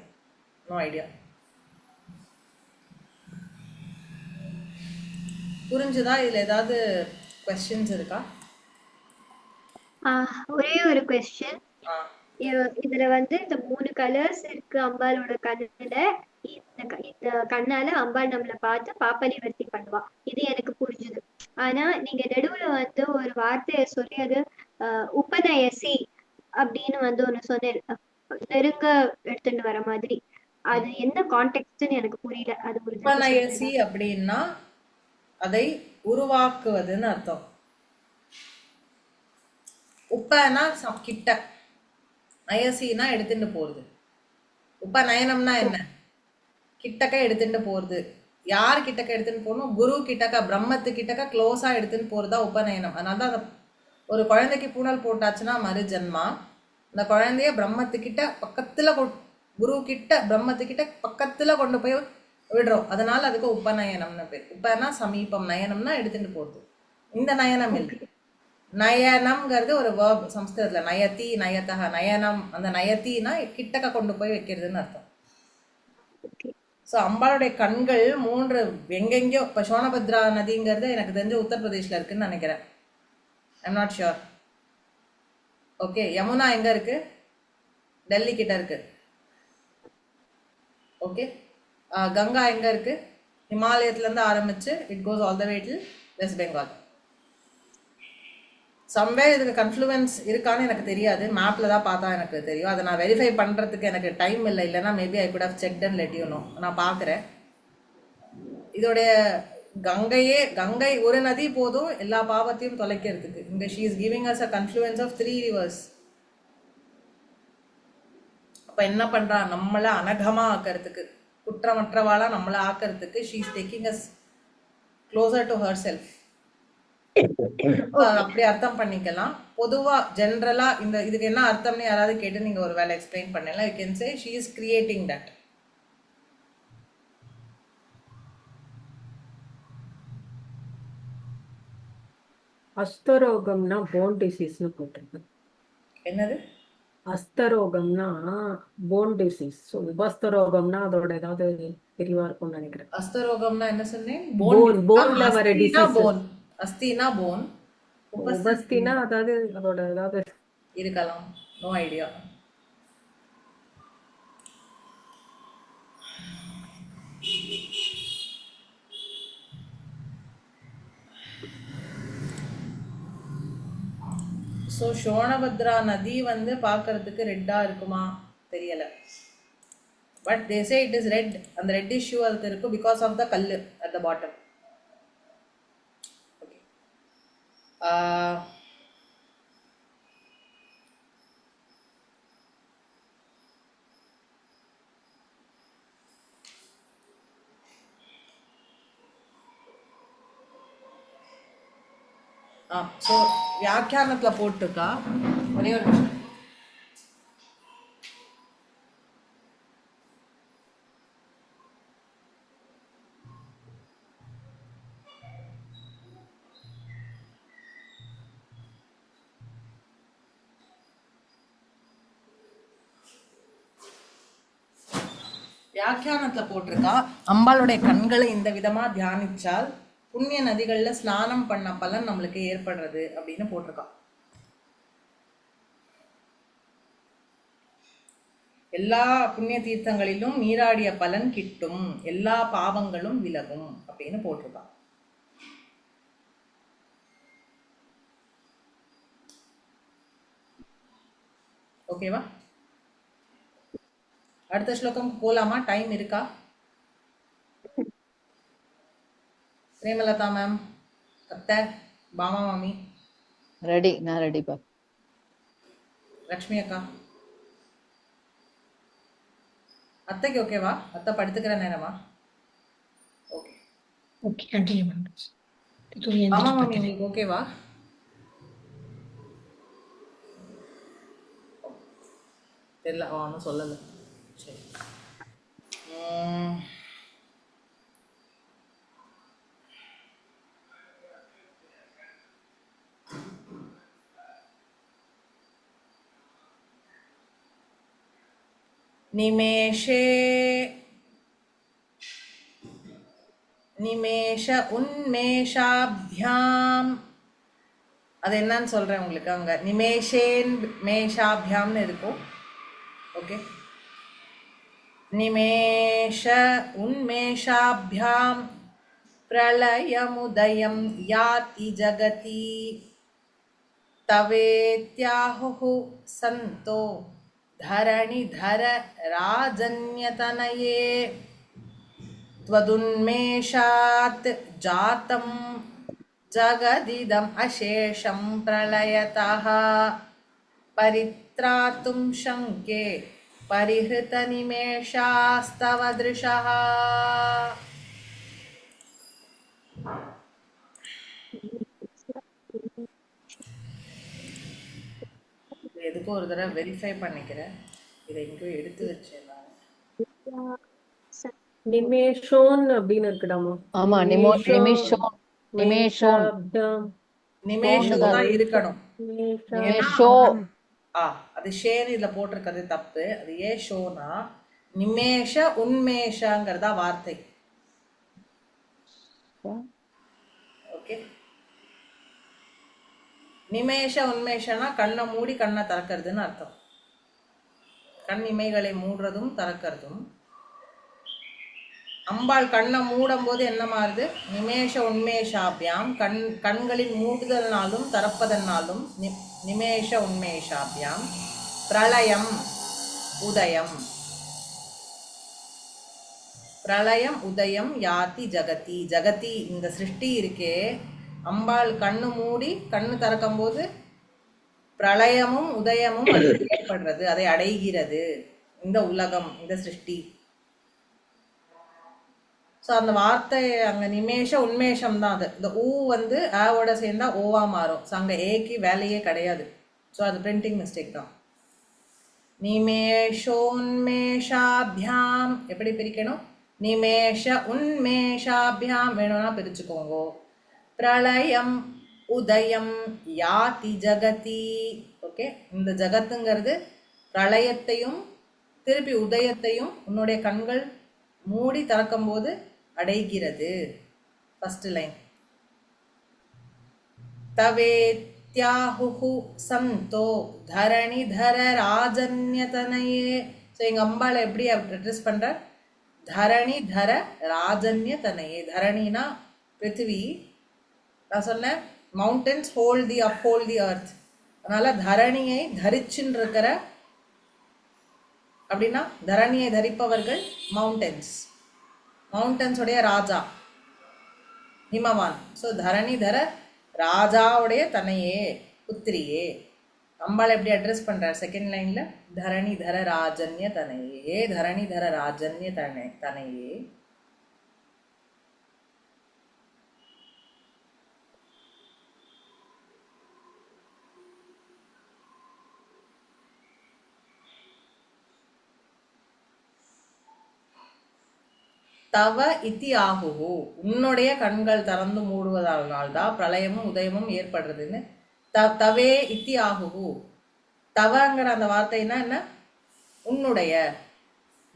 நோ ஐடியா. புரிஞ்சுதா? இதுல ஏதாவது கொஸ்டின்ஸ் இருக்கா? ஒரே ஒரு கொஸ்டின். இதுல இந்த 3 கலர்ஸ் இருக்கு அம்பாளோட கண்ணுல. இந்த கண்ணால அம்பாள் நம்மள பார்த்து பாப்ப நிவர்த்தி பண்ணுவா. இது எனக்கு புரிஞ்சுது. ஆனா நீங்க நடுவுல ஒரு வார்த்தையை சொல்லி அது உபநயசி அப்படின்னு வந்து ஒண்ணு சொன்னேன், நெருங்க எடுத்துட்டு வர மாதிரி. அது என்ன கான்டெக்ட்னு எனக்கு புரியல, அது ஒரு தடவை உபநயசி சொல்றீங்களா? அப்படின்னா அதை உருவாக்குவதுன்னு அர்த்தம். உப்பனா கிட்ட, நயசினா எடுத்துட்டு போறது. உபநயனம்னா என்ன? கிட்டக்க எடுத்துட்டு போறது. யார் கிட்டக்க எடுத்துட்டு போகணும்? குரு கிட்டக்க, பிரம்மத்து கிட்டக்க க்ளோஸா எடுத்துட்டு போறதா உபநயனம். அதனால தான் ஒரு குழந்தைக்கு பூணல் போட்டாச்சுன்னா மறு ஜென்மா, அந்த குழந்தைய பிரம்மத்துக்கிட்ட பக்கத்துல குரு கிட்ட பிரம்மத்துக்கிட்ட பக்கத்துல கொண்டு போய் விடுறோம். அதனால அதுக்கு உபநயனம்னு பேர். உபனா சமீபம், நயனம்னா எடுத்துட்டு போறது. இந்த நயனம் இல்லை. நயனம்ங்கிறது ஒரு வேர்ப் சம்ஸ்கிருதத்துல, நயதி நயத்தக நயனம். அந்த நயத்தினா கிட்டக்க கொண்டு போய் வைக்கிறதுன்னு அர்த்தம். ஸோ அம்பாளுடைய கண்கள் 3 எங்கெங்கயோ. இப்போ சோனபத்ரா நதிங்கிறது எனக்கு தெரிஞ்ச உத்தரப்பிரதேஷ்ல இருக்குன்னு நினைக்கிறேன். I'm not sure. Okay, Yamuna எங்க இருக்கு? டெல்லி கிட்ட இருக்கு. ஓகே, கங்கா எங்க இருக்கு? ஹிமாலயத்துல இருந்து ஆரம்பிச்சு it goes all the way to west Bengal. Somewhere இதுக்கு கன்ஃப்ளூவன்ஸ் இருக்கான்னு எனக்கு தெரியாது. மேப்ல தான் பார்த்தா எனக்கு தெரியும். அதை நான் வெரிஃபை பண்றதுக்கு எனக்கு டைம் இல்லை. இல்லைன்னா maybe I could have checked and let you know. நான் பார்க்குறேன். இதோடைய கங்கை ஒரு நதி போதும் எல்லா பாவத்தையும் தொலைக்கிறதுக்கு. இங்க she is giving us a confluence of 3 rivers. அப்ப என்ன பண்றா? நம்மள அனகமா ஆக்கிறதுக்கு, குற்றமற்றவாளா நம்மள ஆக்கிறதுக்கு she is taking us closer to herself. அப்படி அர்த்தம் பண்ணிக்கலாம். பொதுவா ஜென்ரலா இதுக்கு என்ன அர்த்தம்னு யாராவது கேட்டு நீங்க ஒரு வேலை எக்ஸ்பிளைன் பண்ணலாம். You can say she is creating that. அஸ்தரோகம்னா போன் டிசீஸ்னு போட்டிருக்கு. என்னது? அஸ்தரோகம்னா போன் டிசீஸ். உபஸ்தரோகம்னா அதோட ஏதாவது தெளிவா இருக்கும்னு நினைக்கிறேன். அஸ்தரோகம்னா என்ன சொன்னேன்? போன்ல வர டிசீஸ். போன். அஸ்தினா போன். உபஸ்தினா அதாவது அதோட ஏதாவது இருக்கலாம். No idea. ஸோ சோனபத்ரா நதி வந்து பார்க்கறதுக்கு ரெட்டா இருக்குமா தெரியல. But they say it is red. அந்த ரெட் இஷ்யூ அதுக்கு இருக்கு பிகாஸ் ஆஃப் த கல்லு at the bottom. Okay, so வியாக்கியானத்துல போட்டிருக்கா. ஒரே ஒரு நிமிஷம். வியாக்கியானத்துல போட்டிருக்கா, அம்பாளுடைய கண்களை இந்த விதமா தியானிச்சால் புண்ணிய நதிகள்ல ஸ்நானம் பண்ண பலன் நம்மளுக்கு ஏற்படுறது அப்படின்னு போட்டிருக்கா. எல்லா புண்ணிய தீர்த்தங்களிலும் நீராடிய பலன் கிட்டும், எல்லா பாவங்களும் விலகும் அப்படின்னு போட்டிருக்கா. ஓகேவா? அடுத்த ஸ்லோகம் போலாமா? டைம் இருக்கா? பிரேமலதா மேம், அத்தை, பாமா மாமி ரெடி? நான் ரெடிப்பா. லக்ஷ்மி அக்கா, அத்தைக்கு ஓகேவா? அத்தை படுத்துக்கிற நேரமா? ஓகே ஓகே, கண்டினியூ பண்ணுங்க. பாமா மாமி உங்களுக்கு ஓகேவா? தெரியல, ஒன்றும் சொல்லலை. சரி, நிமேஷே நிமேஷ உன்மேஷாபியாம். அது என்னன்னு சொல்றேன் உங்களுக்கு. அங்க நிமேஷேன் மேஷாபியாம்னு இருக்கும். ஓகே, நிமேஷ உன்மேஷாபியாம் பிரளயமுதயம் யாதி ஜகதி. तवेत्याहुः सन्तो धरणिधर राजन्यतनये त्वदुन्मेषात् जातं जगदिदम् अशेषं प्रलयतः परित्रातुं शङ्के परिहृतनिमेषास्तव दृशः. எதுக்கு ஒரு தடவை வெரிஃபை பண்ணிக்கிறேன். இதை எங்கேயோ எடுத்து வச்சேன் நான். நிமேஷோன் அப்படின்னு இருக்குடாமா. ஆமா நிமிஷம் நிமேஷம் தான் இருக்கணும். நிமேஷோ அது ஷேர் இதுல போட்டிருக்கிறது தப்பு. அது ஏன் ஷோனா நிமேஷ உன்மேஷங்கிறதா வார்த்தை. ஓகே, நிமேஷ உன்மேஷனா கண்ணை மூடி கண்ணை திறக்கிறதுன்னு அர்த்தம். கண் இமைகளை மூடுறதும் திறக்கிறதும். அம்பாள் கண்ணை மூடும் போது என்ன மாறுது? நிமேஷ உன்மேஷாபியாம், கண்களின் மூடுதல்னாலும் திறப்பதனாலும் நிமேஷ உன்மேஷாபியாம் பிரளயம் உதயம். பிரளயம் உதயம் யாதி ஜகதி. ஜகதி இந்த சிருஷ்டி இருக்கே, அம்பாள் கண்ணு மூடி கண்ணு திறக்கும் போது பிரளயமும் உதயமும் ஏற்படுறது, அதை அடைகிறது இந்த உலகம், இந்த சிருஷ்டி. ஸோ அந்த வார்த்தை அங்கே நிமேஷ உன்மேஷம் தான். அது இந்த ஊ வந்து ஆவோட சேர்ந்தா ஓவா மாறும். ஸோ அங்கே ஏக்கு வேலையே கிடையாது. ஸோ அது பிரிண்டிங் மிஸ்டேக் தான். நிமேஷோன்மேஷாபியாம் எப்படி பிரிக்கணும்? நிமேஷ உன்மேஷாபியாம் வேணும்னா பிரிச்சுக்கோங்க. பிரளயம் உதயம் யாதி ஜகதி. ஓகே, இந்த ஜகத்துங்கிறது பிரளயத்தையும் திருப்பி உதயத்தையும் உன்னுடைய கண்கள் மூடி திறக்கும் போது அடைகிறது. ஃபர்ஸ்ட் லைன் தவேத்யாஹுஹு சந்தோ தரணிதர ராஜன்யதனயே. ஸோ எங்கள் அம்பாளை எப்படி அட்ரஸ் பண்ற? தரணிதர ராஜன்யதனயே. தரணினா பிருத்திவி. நான் சொன்னேன் மவுண்டன்ஸ் ஹோல்ட் தி அப்ஹோல்ட் தி அர்த். அதனால தரணியை தரிச்சுன்னு இருக்கிற, அப்படின்னா தரணியை தரிப்பவர்கள் மவுண்டன்ஸ். மவுண்டன்ஸுடைய ராஜா ஹிமவான். ஸோ தரணிதர ராஜாவுடைய தனையே புத்திரியே. அம்பாள் எப்படி அட்ரஸ் பண்றார்? செகண்ட் லைன்ல தரணிதர ராஜன்ய தனையே. தரணிதர ராஜன்ய தனையே. தவ இத்தி ஆகுகு, உன்னுடைய கண்கள் திறந்து மூடுவதால்தான் பிரளயமும் உதயமும் ஏற்படுறதுன்னு. தவே இத்தி ஆகுகு. தவங்கிற அந்த வார்த்தைன்னா என்ன? உன்னுடைய.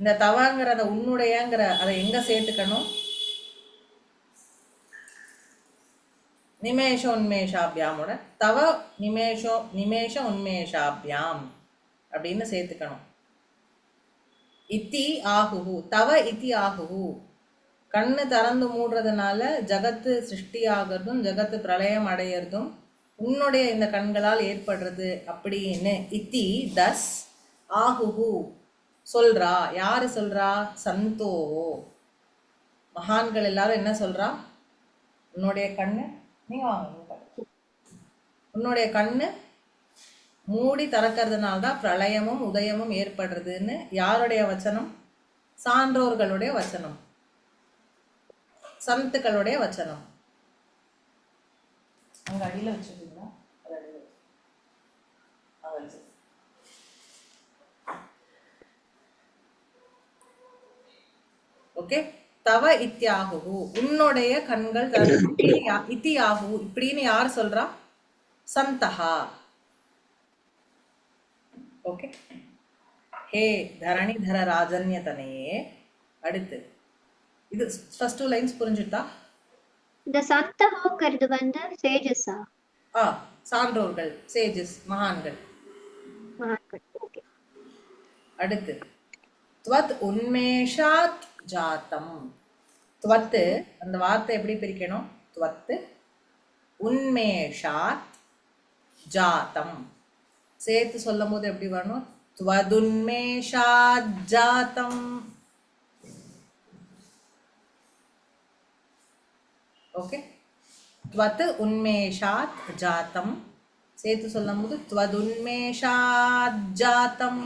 இந்த தவங்கிற அந்த உன்னுடையங்கிற அதை எங்க சேர்த்துக்கணும்? நிமேஷ உன்மேஷாபியாமோட தவ நிமேஷ உன்மேஷாபியாம் அப்படின்னு சேர்த்துக்கணும். இத்தி ஆகுகு, தவ இத்தி ஆகுகு. கண்ணு திறந்து மூடுறதுனால ஜகத்து சிருஷ்டி ஆகிறதும் ஜகத்து பிரளயம் அடையிறதும் உன்னுடைய இந்த கண்களால் ஏற்படுறது அப்படின்னு. இத்தி தஸ் ஆகுகு சொல்றா. யாரு சொல்றா? சந்தோ, மகான்கள் எல்லாரும் என்ன சொல்றா? உன்னுடைய கண்ணு, நீங்க வாங்க, உன்னுடைய கண்ணு மூடி திறக்கிறதுனால்தான் பிரளயமும் உதயமும் ஏற்படுறதுன்னு. யாருடைய வச்சனம்? சான்றோர்களுடைய வச்சனம், சந்துக்களுடைய வச்சனம். அங்க அடியில வச்சுக்கீங்களா? ஓகே. தவ இத்தியாகு, உன்னுடைய கண்கள் இத்தியாகு இப்படின்னு யார் சொல்றா? சந்தஹா. ஓகே. ஹே தரணிதர ராஜன்யதனையே. அடுத்து இது ஃபர்ஸ்ட் 2 லைன்ஸ் புரிஞ்சுட்டா? இந்த சந்தஹோங்கிறது வந்து சேஜஸா? சான்றோர்கள், சேஜஸ், மகான்கள். ஓகே. அடுத்து த்வத் உன்மேஷாத் ஜாதம். த்வத் அந்த வார்த்தை எப்படி பிரிக்கணும்? த்வத் உன்மேஷாத் ஜாத்தம். சேர்த்து சொல்லும் போது எப்படி வரணும்? துவதுன்மேஷாத் ஜாத்தம். ஓகே, துவத் உன்மேஷாத் ஜாத்தம். சேர்த்து சொல்லும் போது துவதுன்மேஷாத் ஜாத்தம்.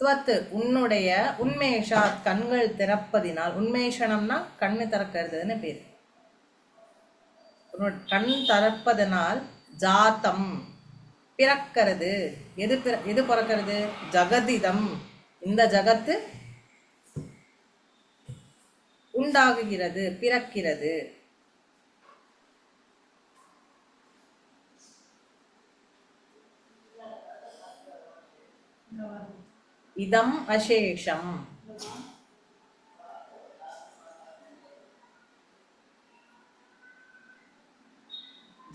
துவத்து உன்னுடைய, உன்மேஷாத் கண்கள் திறப்பதினால், உன்மேஷனம்னா கண்ணு திறக்கிறதுன்னு பேர். கண் திறப்பதனால் ஜாத்தம் பிறக்கிறது. எது பிறக்கிறது? ஜகதிதம், இந்த ஜகத்து உண்டாகுகிறது, பிறக்கிறது. இதம் அசேஷம்.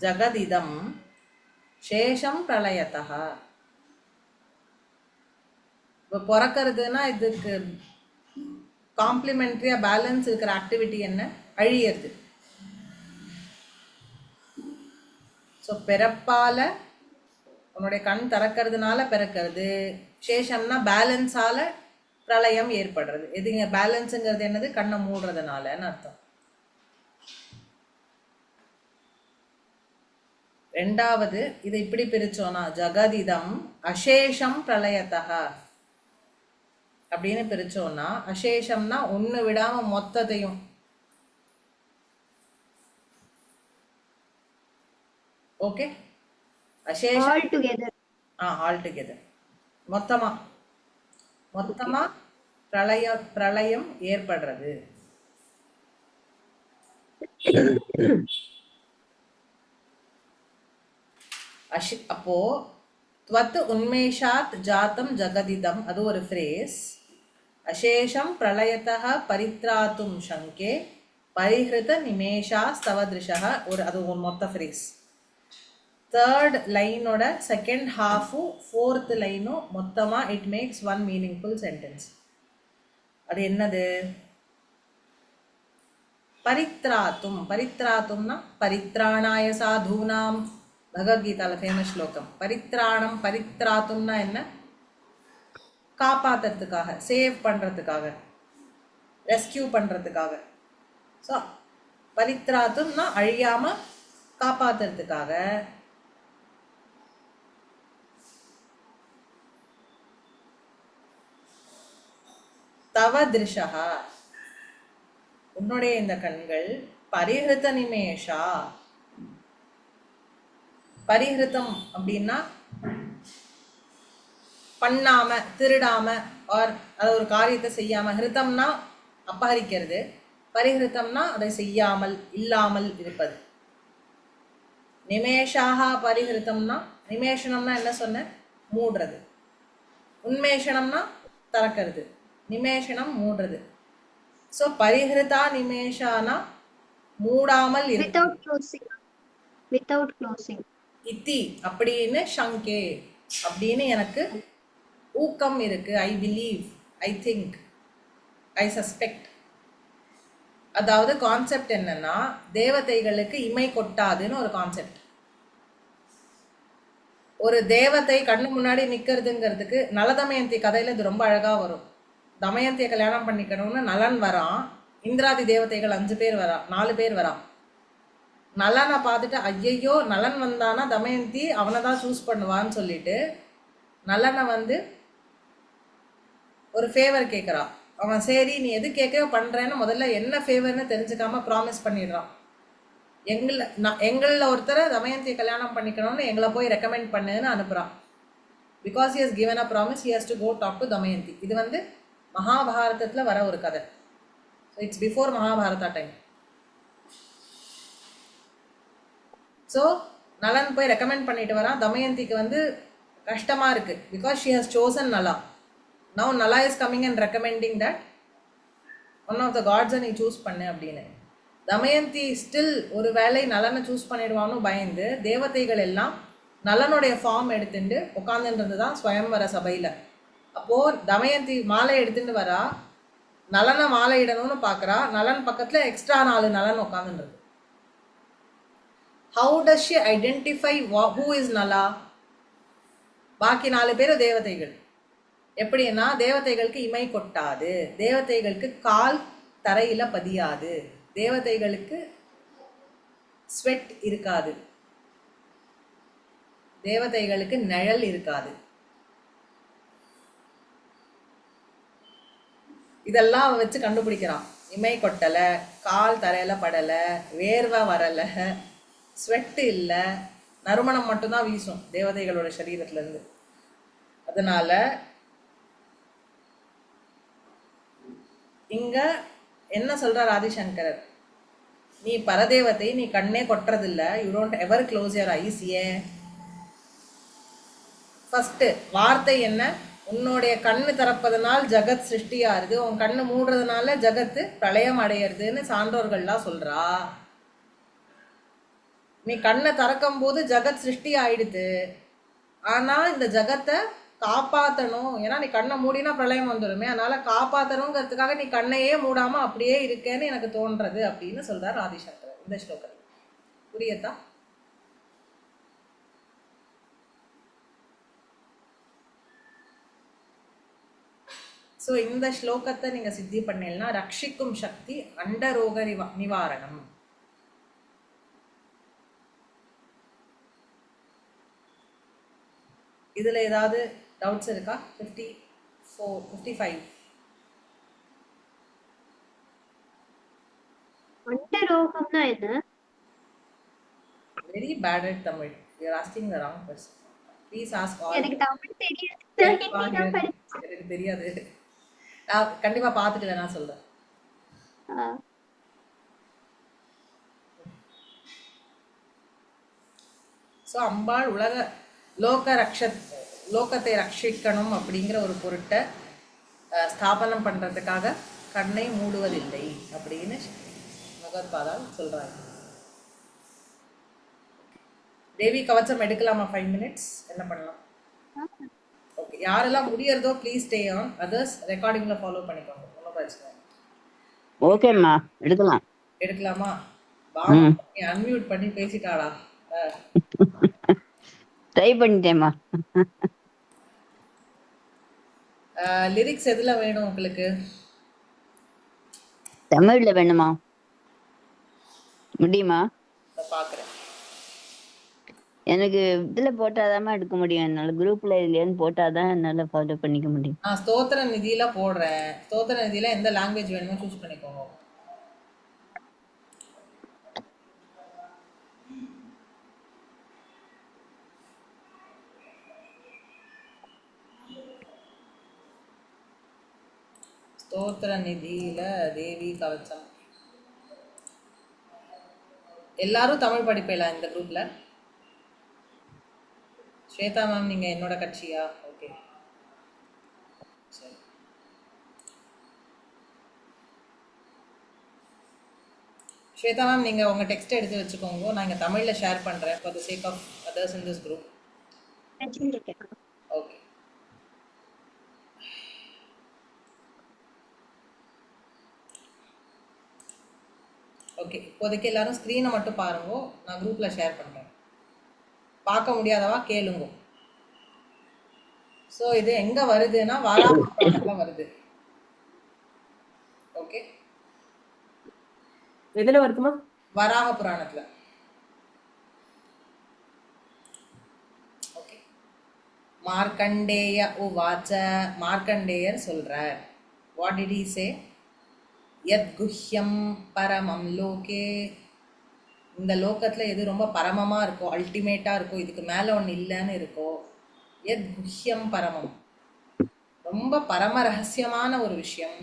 ஜகதிதம் சேஷம் பிரளயத்தः. இப்போ பிறக்கிறதுனா இதுக்கு காம்ப்ளிமெண்ட்ரியா பேலன்ஸ் இருக்கிற ஆக்டிவிட்டி என்ன? அழியிறது. ஸோ பிறப்பால உன்னுடைய கண் திறக்கிறதுனால பிறக்கிறது. சேஷம்னா பேலன்ஸால பிரளயம் ஏற்படுறது. எதுங்க பேலன்ஸுங்கிறது? என்னது? கண்ணை மூடுறதுனாலன்னு அர்த்தம். ரெண்டாவது இதை இப்படி பிரிச்சோம்னா ஜகதிதம் அசேஷம் பிரளயத்தः அப்படின்னு பிரிச்சோம்னா, அசேஷம்னா ஒண்ணு விடாம மொத்தத்தையும், ஓகே, அசேஷம் ஆல் டுகெதர். ஆல் டுகெதர், மொத்தமா மொத்தமா பிரளயம் ஏற்படுறது. அப்போ துவத் உன்மேஷாத் ஜாத்தம் ஜகதிதம் அது ஒரு ஃப்ரேஸ். அசேஷம் பிரளயத்தः பரித்ராத்தும் சங்கே பரிஹிருத நிமேஷா ஸ்தவதிருஷः அது ஒரு மொத்த ஃப்ரேஸ். தேர்ட் லைனோட செகண்ட் ஹாஃபும் ஃபோர்த் லைனும் மொத்தமா it makes one meaningful sentence. அது என்னது? பரித்ராத்தும். பரித்ராத்தும்னா பரித்ராணாய சாதூனாம், பகவத்கீதால ஃபேமஸ் ஸ்லோகம். பரித்ராணம், பரித்ராத்தும்னா என்ன? காப்பாத்துறதுக்காக, சேவ் பண்றதுக்காக, ரெஸ்கியூ பண்றதுக்காக. ஸோ பரித்ராத்தும்னா அழியாம காப்பாத்துறதுக்காக. தவ திருஷா உன்னுடைய இந்த கண்கள் பரிஹிருத நிமேஷா. பரிஹிருத்தம் அப்படின்னா பண்ணாம, திருடாம, ஆர் அதை ஒரு காரியத்தை செய்யாம. ஹிருத்தம்னா அபகரிக்கிறது, பரிஹிருத்தம்னா அதை செய்யாமல், இல்லாமல் இருப்பது. நிமேஷாக பரிஹிருத்தம்னா, நிமேஷனம்னா என்ன சொன்ன? மூடுறது. உன்மேஷனம்னா திறக்கிறது, நிமேஷனம் மூடுறது. ஸோ பரிஹிருதா நிமேஷானா மூடாமல் இருக்கு. Without closing. இத்தி அப்படின்னு சங்கே அப்படின்னு எனக்கு ஊக்கம் இருக்கு. I believe, I think, I suspect. அதாவது கான்செப்ட் என்னன்னா, தேவதைகளுக்கு இமை கொட்டாதுன்னு ஒரு கான்செப்ட். ஒரு தேவதை கண்ணு முன்னாடி நிக்கிறதுங்கிறதுக்கு நலதமயந்தி கதையில இது ரொம்ப அழகா வரும். தமயந்தியை கல்யாணம் பண்ணிக்கணும்னு நலன் வரான். இந்திராதி தேவதைகள் 5 பேர் வரா, 4 பேர் வரா. நலனை பார்த்துட்டு ஐயையோ நலன் வந்தானா தமயந்தி அவனை தான் சூஸ் பண்ணுவான்னு சொல்லிட்டு நலனை வந்து ஒரு ஃபேவர் கேட்குறா. அவன் சரி நீ எது கேட்கவே பண்றேன்னு முதல்ல என்ன ஃபேவர்னு தெரிஞ்சுக்காம ப்ராமிஸ் பண்ணிடுறான். எங்களில் ஒருத்தரை தமயந்தியை கல்யாணம் பண்ணிக்கணும்னு எங்களை போய் ரெக்கமெண்ட் பண்ணுன்னு அனுப்புறான். Because he has given a promise, he has to go talk to Damayanti. இது வந்து மகாபாரதத்தில் வர ஒரு கதை. So it's before Mahabharata time. So Nalan போய் ரெக்கமெண்ட் பண்ணிட்டு வரான். தமயந்திக்கு வந்து கஷ்டமா இருக்கு. Because she has chosen Nala. Now Nala is coming and recommending that one of the காட்ஸை நீ சூஸ் பண்ணு அப்படின்னு. தமயந்தி ஸ்டில் ஒரு வேளை நலனை சூஸ் பண்ணிடுவான்னு பயந்து தேவதைகள் எல்லாம் நலனுடைய ஃபார்ம் எடுத்துட்டு உட்காந்துட்டு தான் ஸ்வயம்வர சபையில். அப்போது தமயந்தி மாலை எடுத்துட்டு வரா. நலனை மாலையிடணும்னு பார்க்குறா. நலன் பக்கத்தில் எக்ஸ்ட்ரா 4 நலன் உட்காந்துருக்கு. How does she identify who is Nala? பாக்கி 4 பேரும் தேவதைகள். எப்படின்னா தேவதைகளுக்கு இமை கொட்டாது, தேவதைகளுக்கு கால் தரையில பதியாது, தேவதைகளுக்கு ஸ்வெட் இருக்காது, தேவதைகளுக்கு நிழல் இருக்காது. இதெல்லாம் வச்சு கண்டுபிடிக்கிறான். இமை கொட்டல, கால் தரையில படல, வேர்வை வரல, ஸ்வெட் இல்லை, நறுமணம் மட்டும்தான் வீசும் தேவதைகளோட சரீரத்துல இருந்து. அதனால இங்க என்ன சொல்றார் ஆதிசங்கரர், நீ பரதேவதை, நீ கண்ணே கொட்டுறதில்ல, you don't ever close your eyes. ஏன்? ஃபர்ஸ்ட் வார்த்தை என்ன? உன்னுடைய கண்ணு திறப்பதனால் ஜகத் சிருஷ்டியாருது, உன் கண்ணு மூடுறதுனால ஜகத்து பிரளயம் அடையிறதுன்னு சான்றோர்கள்லாம் சொல்றா. நீ கண்ணை திறக்கும் போது ஜகத் சிருஷ்டி ஆயிடுது. ஆனா இந்த ஜகத்தை காப்பாற்றணும், ஏன்னா நீ கண்ணை மூடினா பிரளயம் வந்துடுமே, அதனால காப்பாற்றணுங்கிறதுக்காக நீ கண்ணையே மூடாம அப்படியே இருக்கேன்னு எனக்கு தோன்றது அப்படின்னு சொல்றார் ஆதிசங்கர் இந்த ஸ்லோகத்தில். புரியுதா? ஸோ இந்த ஸ்லோகத்தை நீங்க சித்தி பண்ணீங்கன்னா ரட்சிக்கும் சக்தி அண்டரோக நிவாரணம். இதுல ஏதாவது டவுட்ஸ் இருக்கா? 54, 55. அண்டரோகம்னா என்ன? Very bad at Tamil. You are asking the wrong person. Please ask all. எனக்கு தமிழ் தெரியாது, ஹிந்தி தான் படிச்சேன். எனக்கு தெரியாது. நான் கண்டிப்பா பார்த்துட்டு வேணா சொல்றேன். ஸோ அம்பாள் லோகத்தை ரட்சிக்கணும் அப்படிங்கிற ஒரு பொருட்டை ஸ்தாபனம் பண்றதுக்காக கண்ணை மூடுவதில்லை அப்படின்னு பகவத்பாதால் சொல்றாங்க. தேவி கவச்சம் எடுக்கலாமா? 5 minutes என்ன பண்ணலாம்? ஓகே, யாரெல்லாம் முடியறதோ ப்ளீஸ் ஸ்டே ஆன், அதர்ஸ் ரெக்கார்டிங்ல ஃபாலோ பண்ணிக்கோங்க, ஒன்றும் பிரச்சனை. ஓகேம்மா, எடுக்கலாமா? நீ அன்மியூட் பண்ணி பேசிட்டாளா? ட்ரை பண்ணிட்டேம்மா. லிரிக்ஸ் எதுல வேணும் உங்களுக்கு? தமிழ்ல வேணுமா? முடியுமா? பாக்குறேன். எனக்கு இதுல போட்டாதான் எடுக்க முடியும், என்னால குரூப்ல இதுலன்னு போட்டாதான் என்னால ஃபாலோ பண்ணிக்க முடியும். நான் ஸ்தோத்திர நிதியில போடுறேன். ஸ்தோத்திர நிதியில எந்த லாங்குவேஜ் வேணுமோ சூஸ் பண்ணிக்கோங்க. ஸ்தோத்திர நிதியில தேவி கவச்சம். எல்லாரும் தமிழ் படிப்பீங்களா இந்த குரூப்ல? ஸ்வேதா மேம் நீங்க என்னோட கட்சியா? ஓகே சரி. ஸ்வேதா மேம் நீங்க உங்க டெக்ஸ்ட் எடுத்து வச்சுக்கோங்க, நான் இங்க தமிழ்ல ஷேர் பண்றேன் for the sake of others in this group. Okay. Okay, இப்போதைக்கு எல்லாரும் ஸ்க்ரீனை மட்டும் பாருங்க, நான் குரூப்பில் ஷேர் பண்ணுறேன். பார்க்க முடியாதவா கேளுங்க. ஸோ இது எங்கே வருதுன்னா வராக புராணத்தில் வருது. ஓகே, எதுல வருதுமா? வராக புராணத்தில். ஓகே, மார்க்கண்டேய உவாச்ச, மார்க்கண்டேயர் சொல்கிறார். வாட் டிட் ஹி சே? யத் குஹ்யம் பரமம் லோகே, இந்த லோகத்தில் எது ரொம்ப பரமமாக இருக்கோ, அல்டிமேட்டாக இருக்கோ, இதுக்கு மேலே ஒன்று இல்லைன்னு இருக்கோ, யத் குஹ்யம் பரமம், ரொம்ப பரம ரகசியமான ஒரு விஷயம்.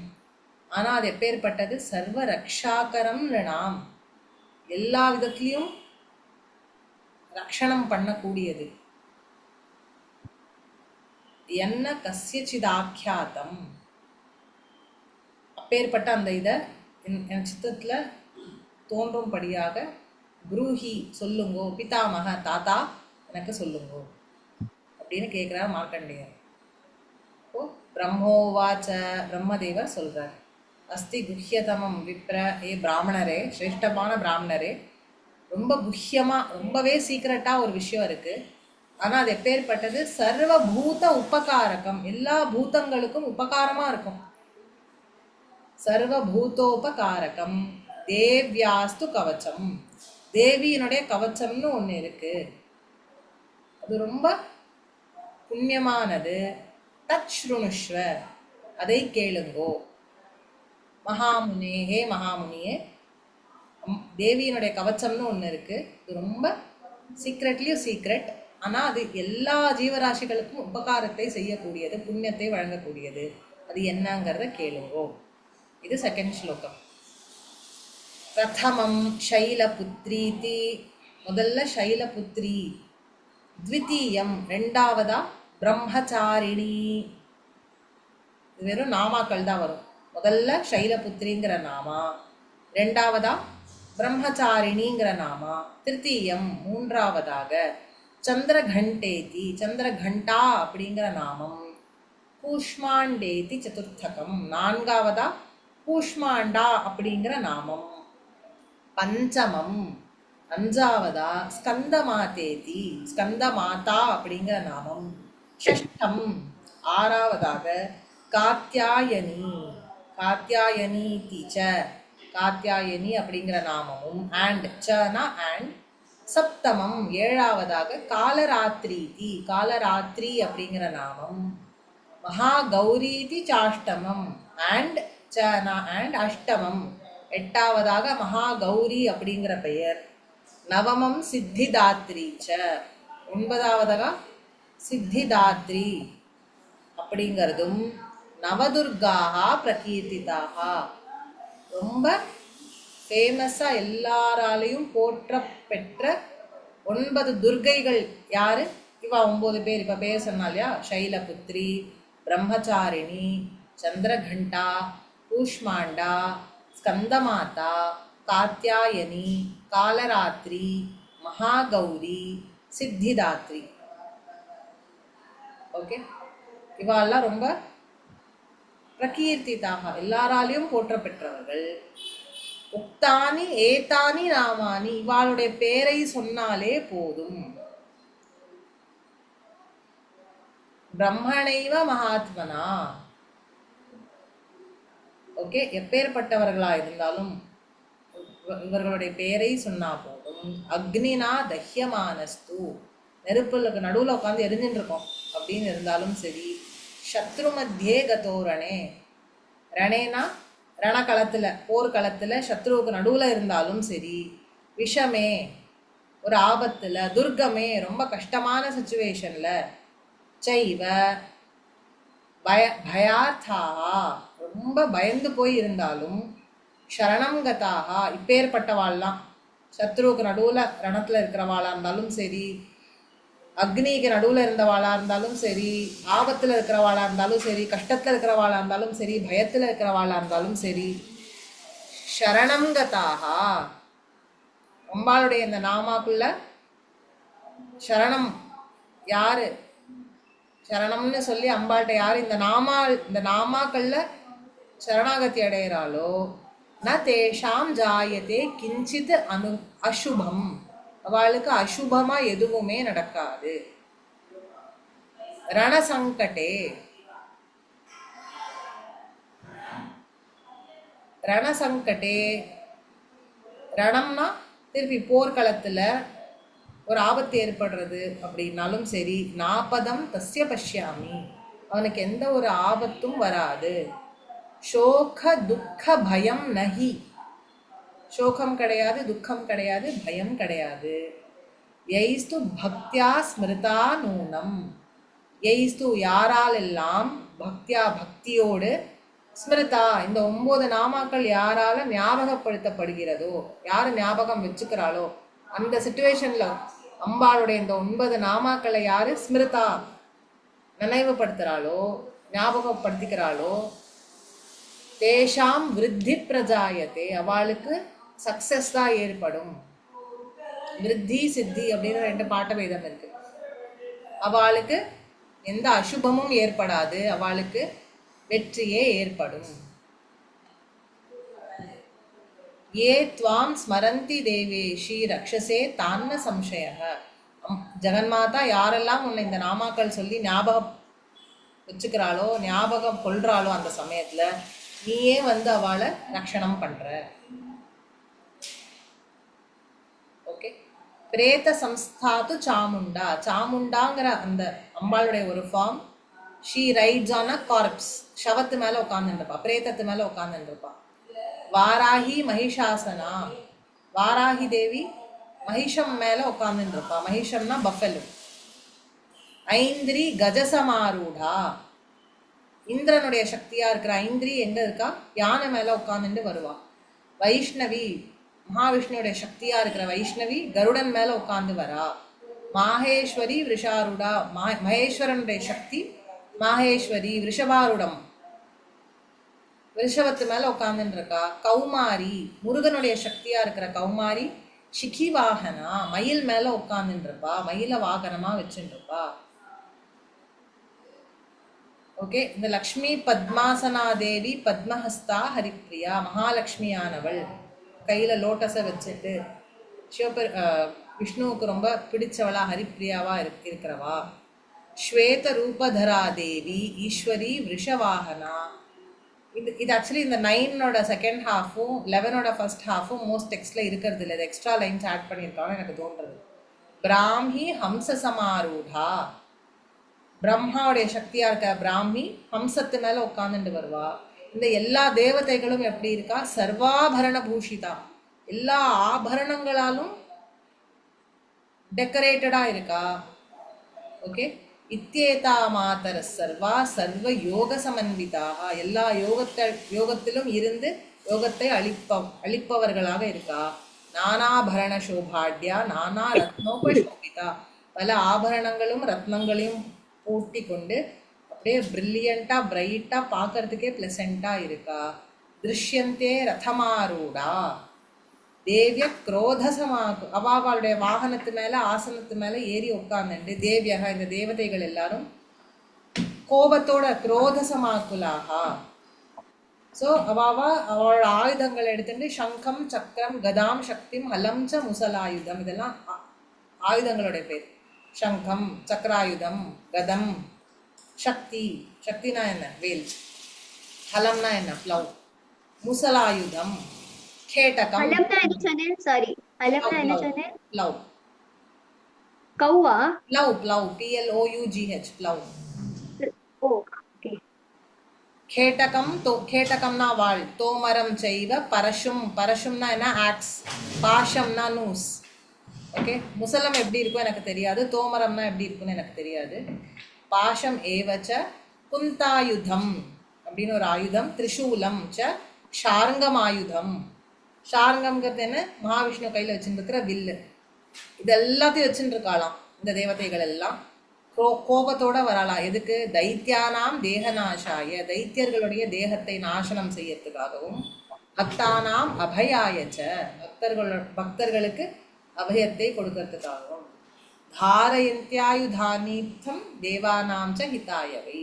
ஆனால் அது எப்பேற்பட்டது? சர்வ ரக்ஷாகரம் நாம், எல்லா விதத்துலேயும் ரக்ஷணம் பண்ணக்கூடியது. என்ன கஸ்யசிதாக்கியாத்தம், அப்பேற்பட்ட அந்த இதை என் சித்தத்தில் தோன்றும்படியாக குரூஹி சொல்லுங்கோ, பிதாமக தாத்தா எனக்கு சொல்லுங்கோ அப்படின்னு கேட்குறார் மார்க்கண்டேயர். ஓ பிரம்மோவாச்ச, பிரம்மதேவர் சொல்றார். அஸ்தி குஹ்யதமம் விப்ர, ஏ பிராமணரே, சிரேஷ்டமான பிராமணரே, ரொம்ப குஹ்யமா ரொம்பவே சீக்கிரட்டா ஒரு விஷயம் இருக்கு. ஆனா அது எப்பேற்பட்டது? சர்வ பூத உபகாரகம், எல்லா பூதங்களுக்கும் உபகாரமா இருக்கும். சர்வ பூதோபகாரகம் தேவ்யாஸ்து கவச்சம், தேவியினுடைய கவச்சம்னு ஒண்ணு இருக்கு, அது ரொம்ப புண்ணியமானது. தத் ஸ்ருணுஷ்வ, அதை கேளுங்கோ. மகாமுனே, ஹே மகாமுனியே, தேவியினுடைய கவச்சம்னு ஒண்ணு இருக்கு, இது ரொம்ப சீக்ரெட்லயும் சீக்ரெட். ஆனா அது எல்லா ஜீவராசிகளுக்கும் உபகாரத்தை செய்யக்கூடியது, புண்ணியத்தை வழங்கக்கூடியது. அது என்னங்கிறத கேளுங்கோ. இது செகண்ட் ஸ்லோகம். பிரதமம் சைலபுத்ரீதி, முதல்ல சைலபுத்ரி. த்விதீயம், ரெண்டாவதா பிரம்மச்சாரிணி. இது வெறும் நாமாக்கள் தான் வரும். முதல்ல சைலபுத்ரிங்கிற நாமா, ரெண்டாவதா பிரம்மச்சாரிணிங்கிற நாமா, திருத்தீயம் மூன்றாவதாக சந்திரகண்டேதி, சந்திரகண்டா அப்படிங்கிற நாமம், கூஷ்மாண்டேதி சதுர்த்தகம் நான்காவதா கூஷ்மாண்டா அப்படிங்கிற நாமம், பஞ்சமம் அஞ்சாவதா ஸ்கந்தமாதேதி, ஸ்கந்தமாதா அப்படிங்கிற நாமம், ஷஷ்டம் ஆறாவதாக காத்யாயனி, காத்யாயனி தீச்ச, காத்யாயனி அப்படிங்கிற நாமமும், அண்ட் சனா அண்ட், சப்தமம் ஏழாவதாக காலராத்திரி, காலராத்திரி அப்படிங்கிற நாமம், மகா கௌரீதி சாஷ்டமம் அண்ட் சனா அண்ட் அஷ்டமம் எட்டாவதாக மகா கௌரி அப்படிங்கிற பெயர், நவமம் சித்திதாத்ரி ச, ஒன்பதாவதாக சித்திதாத்ரி அப்படிங்கிறதும், நவதுர்காஹா பிரகீர்த்திதாஹா, ரொம்ப ஃபேமஸா எல்லாராலையும் போற்ற பெற்ற 9 துர்கைகள் யாரு? இவா 9 பேர். இப்ப பேர் சொன்னா இல்லையா, சைலபுத்ரி, பிரம்மச்சாரிணி, சந்திரகண்டா, கூஷ்மாண்டா, ஸ்கந்தமாதா, காத்யாயனி, காலராத்திரி, மகாகௌரி, சித்திதாத்ரி. ஓகே, இவாள்லாம் ரொம்ப பிரகீர்த்திதாக, எல்லாராலையும் போற்ற பெற்றவர்கள். உக்தானி ஏதானி நாமானி, இவாளுடைய பேரை சொன்னாலே போதும். பிரம்மணைவ மகாத்மனா, ஓகே, எப்பேற்பட்டவர்களா இருந்தாலும் இவர்களுடைய பேரை சொன்னா போதும். அக்னினா தஹ்யமானஸ்து, நெருப்புக்கு நடுவுல உட்காந்து எரிஞ்சுட்டு இருக்கோம் அப்படின்னு இருந்தாலும் சரி. சத்ரு மத்தியே கதோரணே, ரணேனா ரணகளத்துல, போர்க்களத்துல சத்ருவுக்கு நடுவுல இருந்தாலும் சரி. விஷமே, ஒரு ஆபத்துல. துர்கமே, ரொம்ப கஷ்டமான சிச்சுவேஷன்ல. சைவ பயார்த்தாகா, ரொம்ப பயந்து போய் இருந்தாலும். சரணம் கதாகா, இப்பேற்பட்டவாள்லாம், சத்ருவுக்கு நடுவுல ரணத்துல இருக்கிறவாளா இருந்தாலும் சரி, அக்னிக்கு நடுவுல இருந்தவாளா இருந்தாலும் சரி, ஆபத்துல இருக்கிறவாளா இருந்தாலும் சரி, கஷ்டத்துல இருக்கிறவாளா இருந்தாலும் சரி, பயத்துல இருக்கிறவாளா இருந்தாலும் சரி. சரணம் கதாகா, அம்பாளுடைய இந்த நாமாக்குள்ள சரணம் யாரு, சரணம்னு சொல்லி அம்பாள்கிட்ட யாரு இந்த நாமாக்கள்ல சரணாகதி அடைகிறாளோ, ந தேஷாம் ஜாயதே கிஞ்சித் அசுபம், அவளுக்கு அசுபமா எதுவுமே நடக்காது. ரணசங்கடே, ரணசங்கடே, ரணம்னா திருப்பி போர்க்களத்துல ஒரு ஆபத்து ஏற்படுறது அப்படின்னாலும் சரி. நாபதம் தஸ்ய பஷ்யாமி, அவனுக்கு எந்த ஒரு ஆபத்தும் வராது. சோக துக்க பயம் நஹி, சோகம் கிடையாது, துக்கம் கிடையாது, பயம் கிடையாது. யைஸ்து பக்தியா ஸ்மிருதா நூனம், யைஸ்து யாரால் எல்லாம், பக்தியா பக்தியோடு, ஸ்மிருதா இந்த 9 நாமாக்கள் யாரால ஞாபகப்படுத்தப்படுகிறதோ, யாரு ஞாபகம் வச்சுக்கிறாளோ, அந்த சிச்சுவேஷன்ல அம்பாளுடைய இந்த 9 நாமாக்களை யாரு ஸ்மிருதா நினைவுபடுத்துறாளோ, ஞாபகப்படுத்திக்கிறாளோ, தேஷாம் விருத்தி பிரஜாயத்தே, அவளுக்கு சக்சஸ் தான் ஏற்படும். விருத்தி சித்தி அப்படின்னு 2 பாட்ட வேதம் இருக்கு. அவளுக்கு எந்த அசுபமும் ஏற்படாது, அவளுக்கு வெற்றியே ஏற்படும். ये त्वां स्मरन्ति देवेशी रक्षसे तान्न संशयः. ஜெகன்மாதா யாரெல்லாம் உன்னை இந்த நாமாக்கள் சொல்லி ஞாபகம் வச்சுக்கிறாளோ ஞாபகம் கொள்றாளோ அந்த சமயத்துல நீயே வந்து அவளை ரக்ஷணம் பண்ற. ஓகே. பிரேத சம்ஸ்தாத்து சாமுண்டா. சாமுண்டாங்கிற அந்த அம்பாளுடைய ஒரு form. She rides on a corpse. சவத்து மேல உட்காந்துருப்பா, பிரேதத்து மேல உட்காந்துருப்பா. வாராகி மகிஷாசனா. வாராகி தேவி மகிஷம் மேல உட்காந்துருப்பா. மகிஷம்னா பஃபெலோ. ஐந்திரி கஜசமாரூடா. இந்திரனுடைய சக்தியா இருக்கிற ஐந்திரி எங்க இருக்கா? யானை மேல உட்காந்துட்டு வருவா. வைஷ்ணவி மகாவிஷ்ணுடைய சக்தியா இருக்கிற வைஷ்ணவி கருடன் மேல உட்கார்ந்து வரா. மாஹேஸ்வரி விஷாருடா. மகேஸ்வரனுடைய சக்தி மாஹேஸ்வரி விஷபாருடம் ரிஷவத்து மேல உட்கார்ந்துட்டு இருக்கா. கௌமாரி முருகனுடைய சக்தியா இருக்கிற கௌமாரி சிகி வாகனா மயில் மேல உட்கார்ந்துட்டு இருப்பா. மயில வாகனமா வச்சுட்டு இருப்பா. ஓகே. இந்த லக்ஷ்மி பத்மாசனா தேவி பத்மஹஸ்தா ஹரிப்ரியா. மகாலட்சுமியானவள் கையில லோட்டஸ வச்சுட்டு விஷ்ணுவுக்கு ரொம்ப பிடிச்சவளா ஹரிப்ரியாவா இருக்கிறவா. ஸ்வேத ரூபதரா தேவி ஈஸ்வரி விஷவாகனா. இது ஆக்சுவலி இந்த 9ஓட செகண்ட் ஹாஃபும் 11ஓட ஃபர்ஸ்ட் ஹாஃபும் மோஸ்ட் டெக்ஸ்ட்ல இருக்கிறது இல்லை. இது எக்ஸ்ட்ரா லைன்ஸ் ஆட் பண்ணியிருக்காங்கன்னு எனக்கு தோன்றது. பிராமி ஹம்ச சமாரூடா. பிரம்மாவுடைய சக்தியா இருக்க பிராமி ஹம்சத்து மேல உட்கார்ந்துட்டு வருவா. இந்த எல்லா தேவதைகளும் எப்படி இருக்கா? சர்வாபரண பூஷிதா. எல்லா ஆபரணங்களாலும் டெக்கரேட்டடா இருக்கா. ஓகே. இத்தியேதா மாதர சர்வா சர்வ யோக சமன்விதாக. எல்லா யோகத்திலும் இருந்து யோகத்தை அளிப்பவர்களாக இருக்கா. நானாபரண சோபாட்யா நானா ரத்னோபசோபிதா. பல ஆபரணங்களும் ரத்னங்களையும் பூட்டி கொண்டு அப்படியே பிரில்லியண்டா பிரைட்டா பார்க்கறதுக்கே பிளசண்டா இருக்கா. திருஷ்யந்தே ரதமாரூடா. தேவிய குரோதசமாக்கு. அவாவாளுடைய வாகனத்து மேல ஆசனத்து மேல ஏறி உட்கார்ந்துண்டு தேவியக இந்த தேவதைகள் எல்லாரும் கோபத்தோட குரோதசமாக்குலாகா. ஸோ அவாவா அவளோட ஆயுதங்கள் எடுத்துட்டு சங்கம் சக்கரம் கதாம் சக்திம் ஹலம் ச முசலாயுதம் இதெல்லாம் ஆயுதங்களுடைய பேர். சங்கம் சக்கராயுதம் கதம் சக்தி. சக்தினா என்ன? வேல். ஹலம்னா என்ன? பிளவ். முசலாயுதம் கேட்டகம். அலம்னா என்ன சொன்னேன்? சாரி, அலம்னா என்ன சொன்னேன்? பிளவ். கௌவா? Plough plough PLOUGH plough. Oh okay. கேட்டகம் கேட்டகம்னா வாள். தோமரம் செய்வ பரஷும். பரஷும்னா என்ன? ஆக்ஸ். பாஷம்னா நூஸ். ஓகே. முசலம் எப்படி இருக்கும் எனக்கு தெரியாது. தோமரம்னா எப்படி இருக்குன்னு எனக்கு தெரியாது. பாஷம் ஏவச்ச குந்தாயுதம் அப்படின்னு ஒரு ஆயுதம். திரிசூலம் ச ஷார்ங்கம் ஆயுதம். ஷார்ங்கம்ங்கிறது என்ன? மகாவிஷ்ணு கையில வச்சுருக்கிற வில்லு. இது எல்லாத்தையும் வச்சுட்டு இருக்காளாம் இந்த தேவதைகள் எல்லாம். கோபத்தோட வரலாம். எதுக்கு? தைத்தியானாம் தேகநாசாய. தைத்தியர்களுடைய தேகத்தை நாசனம் செய்யறதுக்காகவும் பக்தானாம் அபயாயச்ச. பக்தர்களுக்கு அபயத்தை கொடுக்கறதுக்காகவும் தாரயந்தியாயுதானீர்த்தம் தேவானாம் ச ஹிதாயவை.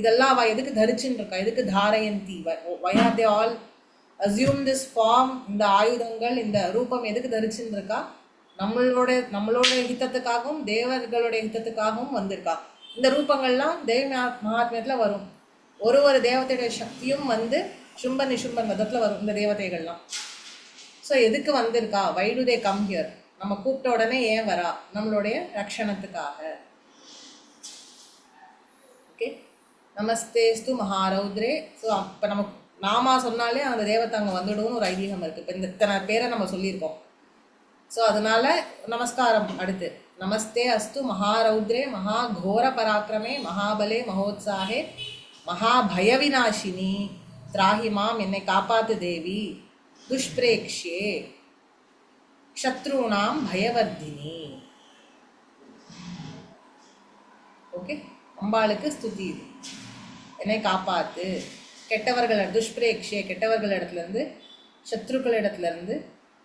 இதெல்லாம் அவ எதுக்கு தரிச்சுட்டு இருக்கா? எதுக்கு தாரயந்தி? why are they all assume this form? இந்த ஆயுதங்கள் இந்த ரூபம் எதுக்கு தரிச்சுட்டு இருக்கா? நம்மளோட ஹிதத்துக்காகவும் தேவர்களுடைய ஹிதத்துக்காகவும் வந்திருக்கா. இந்த ரூபங்கள்லாம் தேவி மகாத்மியத்துல வரும். ஒரு தேவதையுடைய சக்தியும் வந்து சும்ப நிசும்பன் மதத்துல வரும் இந்த தேவதைகள்லாம். ஸோ எதுக்கு வந்திருக்கா? Why do they come here? நம்ம கூப்பிட்ட உடனே ஏன் வரா? நம்மளுடைய ரக்ஷணத்துக்காக. ஓகே. நமஸ்தேஸ்து மகாரௌத்ரே. ஸோ அப்போ நமக்கு நாமா சொன்னாலே அந்த தேவத்தை அங்கே வந்துடும்னு ஒரு ஐதீகம் இருக்குது. இப்போ இந்த இத்தனை பேரை நம்ம சொல்லியிருக்கோம். ஸோ அதனால நமஸ்காரம். அடுத்து நமஸ்தே அஸ்து மகாரௌத்ரே மகாகோர பராக்கிரமே மகாபலே மகோத்சாகே மகாபயவிநாசினி திராஹி மாம். என்னை காப்பாத்து தேவி. துஷ்பிரேக்ஷே சத்ருணாம் பயவர்தினி. ஓகே. அம்பாளுக்கு ஸ்துதி. என்னை காப்பாத்து. துஷ்பிரேக்ஷே கெட்டவர்கள் இடத்துல இருந்து சத்ருக்கள் இடத்துல இருந்து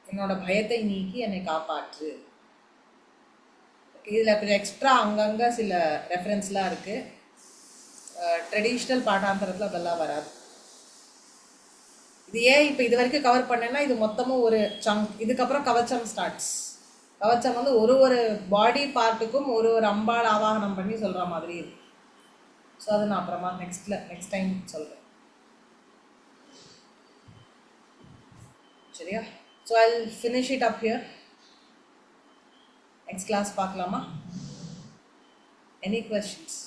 என்னோட பயத்தை நீக்கி என்னை காப்பாற்று. இதில் கொஞ்சம் எக்ஸ்ட்ரா அங்கங்கே சில ரெஃபரன்ஸ்லாம் இருக்குது. ட்ரெடிஷ்னல் பாட்டாந்தரத்தில் அதெல்லாம் வராது. இது ஏன் இப்போ இது வரைக்கும் கவர் பண்ணேன்னா இது மொத்தமும் ஒரு சங்க். இதுக்கப்புறம் கவச்சம் ஸ்டார்ட்ஸ். கவச்சம் வந்து ஒரு ஒரு பாடி பார்ட்டுக்கும் ஒரு ஒரு அம்பாள் ஆவாகனம் பண்ணி சொல்கிற மாதிரி இருக்கு. ஸோ அது நான் அப்புறமா நெக்ஸ்ட் டைம் சொல்கிறேன். சரியா? So I finish it up here. Next class பார்க்கலாமா? Any questions?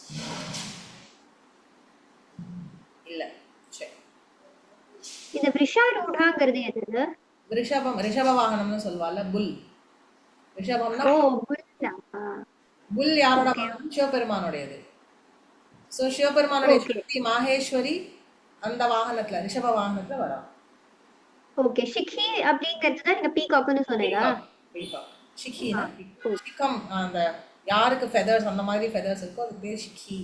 இல்லை. சரி. இந்த விஷாரூடாங்கிறது என்னது? ரிஷப வாகனம்னு சொல்வாள்ல, புல். ரிஷபம்னா ஓ புல்லா. புல் யாரோட வாகனம்? சிவபெருமானுடையது. ஸோ சிவபெருமானுடைய சக்தி மாகேஸ்வரி அந்த வாகனத்துல ரிஷப வாகனத்துல வரா. ஓகே ஷிக்கி அப்படிங்கிறது தான் நீங்க பீகாக்னு சொன்னீங்களா? ஷிக்கினா ஷிக்கம், அந்த யாருக்கு ஃபெதர்ஸ் அந்த மாதிரி ஃபெதர்ஸ் இருக்கோ அதுக்கு பேர் ஷிக்கி.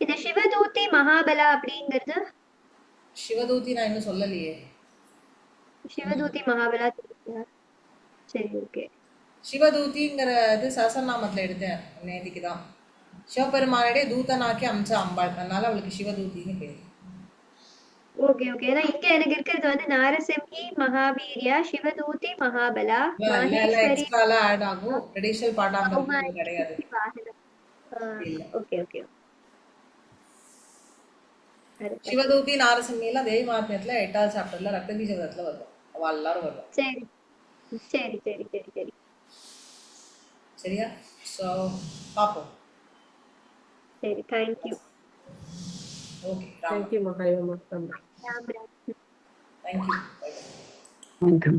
இது சிவதூதி மகாபலா அப்படிங்கிறது? சிவதூதி நான் இன்னும் சொல்லலையே. சிவதூதி மகாபலா தெரியுதா? சரி ஓகே. சிவதூதிங்கிறது சஹஸ்ரநாமத்துல எடுத்தேன் நேதிக்கு தான். சிவபெருமானுடைய தூதனாக்கி அம்ச அம்பாள், அதனால அவளுக்கு சிவதூதின்னு பேர். Okay okay. ஏன்னா இங்க எனக்கு இருக்கிறது வந்து நாரசிம்மி மகாவீரியா சிவதூதி மகாபலா மகேஸ்வரி. எக்ஸ்ட்ராலாம் ஆட் ஆகும். ட்ரெடிஷனல் பாட்டாங்கிறது கிடையாது. Okay okay. சிவதூதி நாரசிம்மியில தேவி மகாத்மியத்துல 8வது சாப்டர்ல ரக்தபீஜ விரதத்துல வரும். அவ எல்லாரும் வருவாங்க. சரி சரி சரி சரி சரி. சரியா? ஸோ பார்ப்போம். சரி தேங்க்யூ. ஓகே. தேங்க்யூ மகாயமா. Ram Ram. Thank you. Thank you.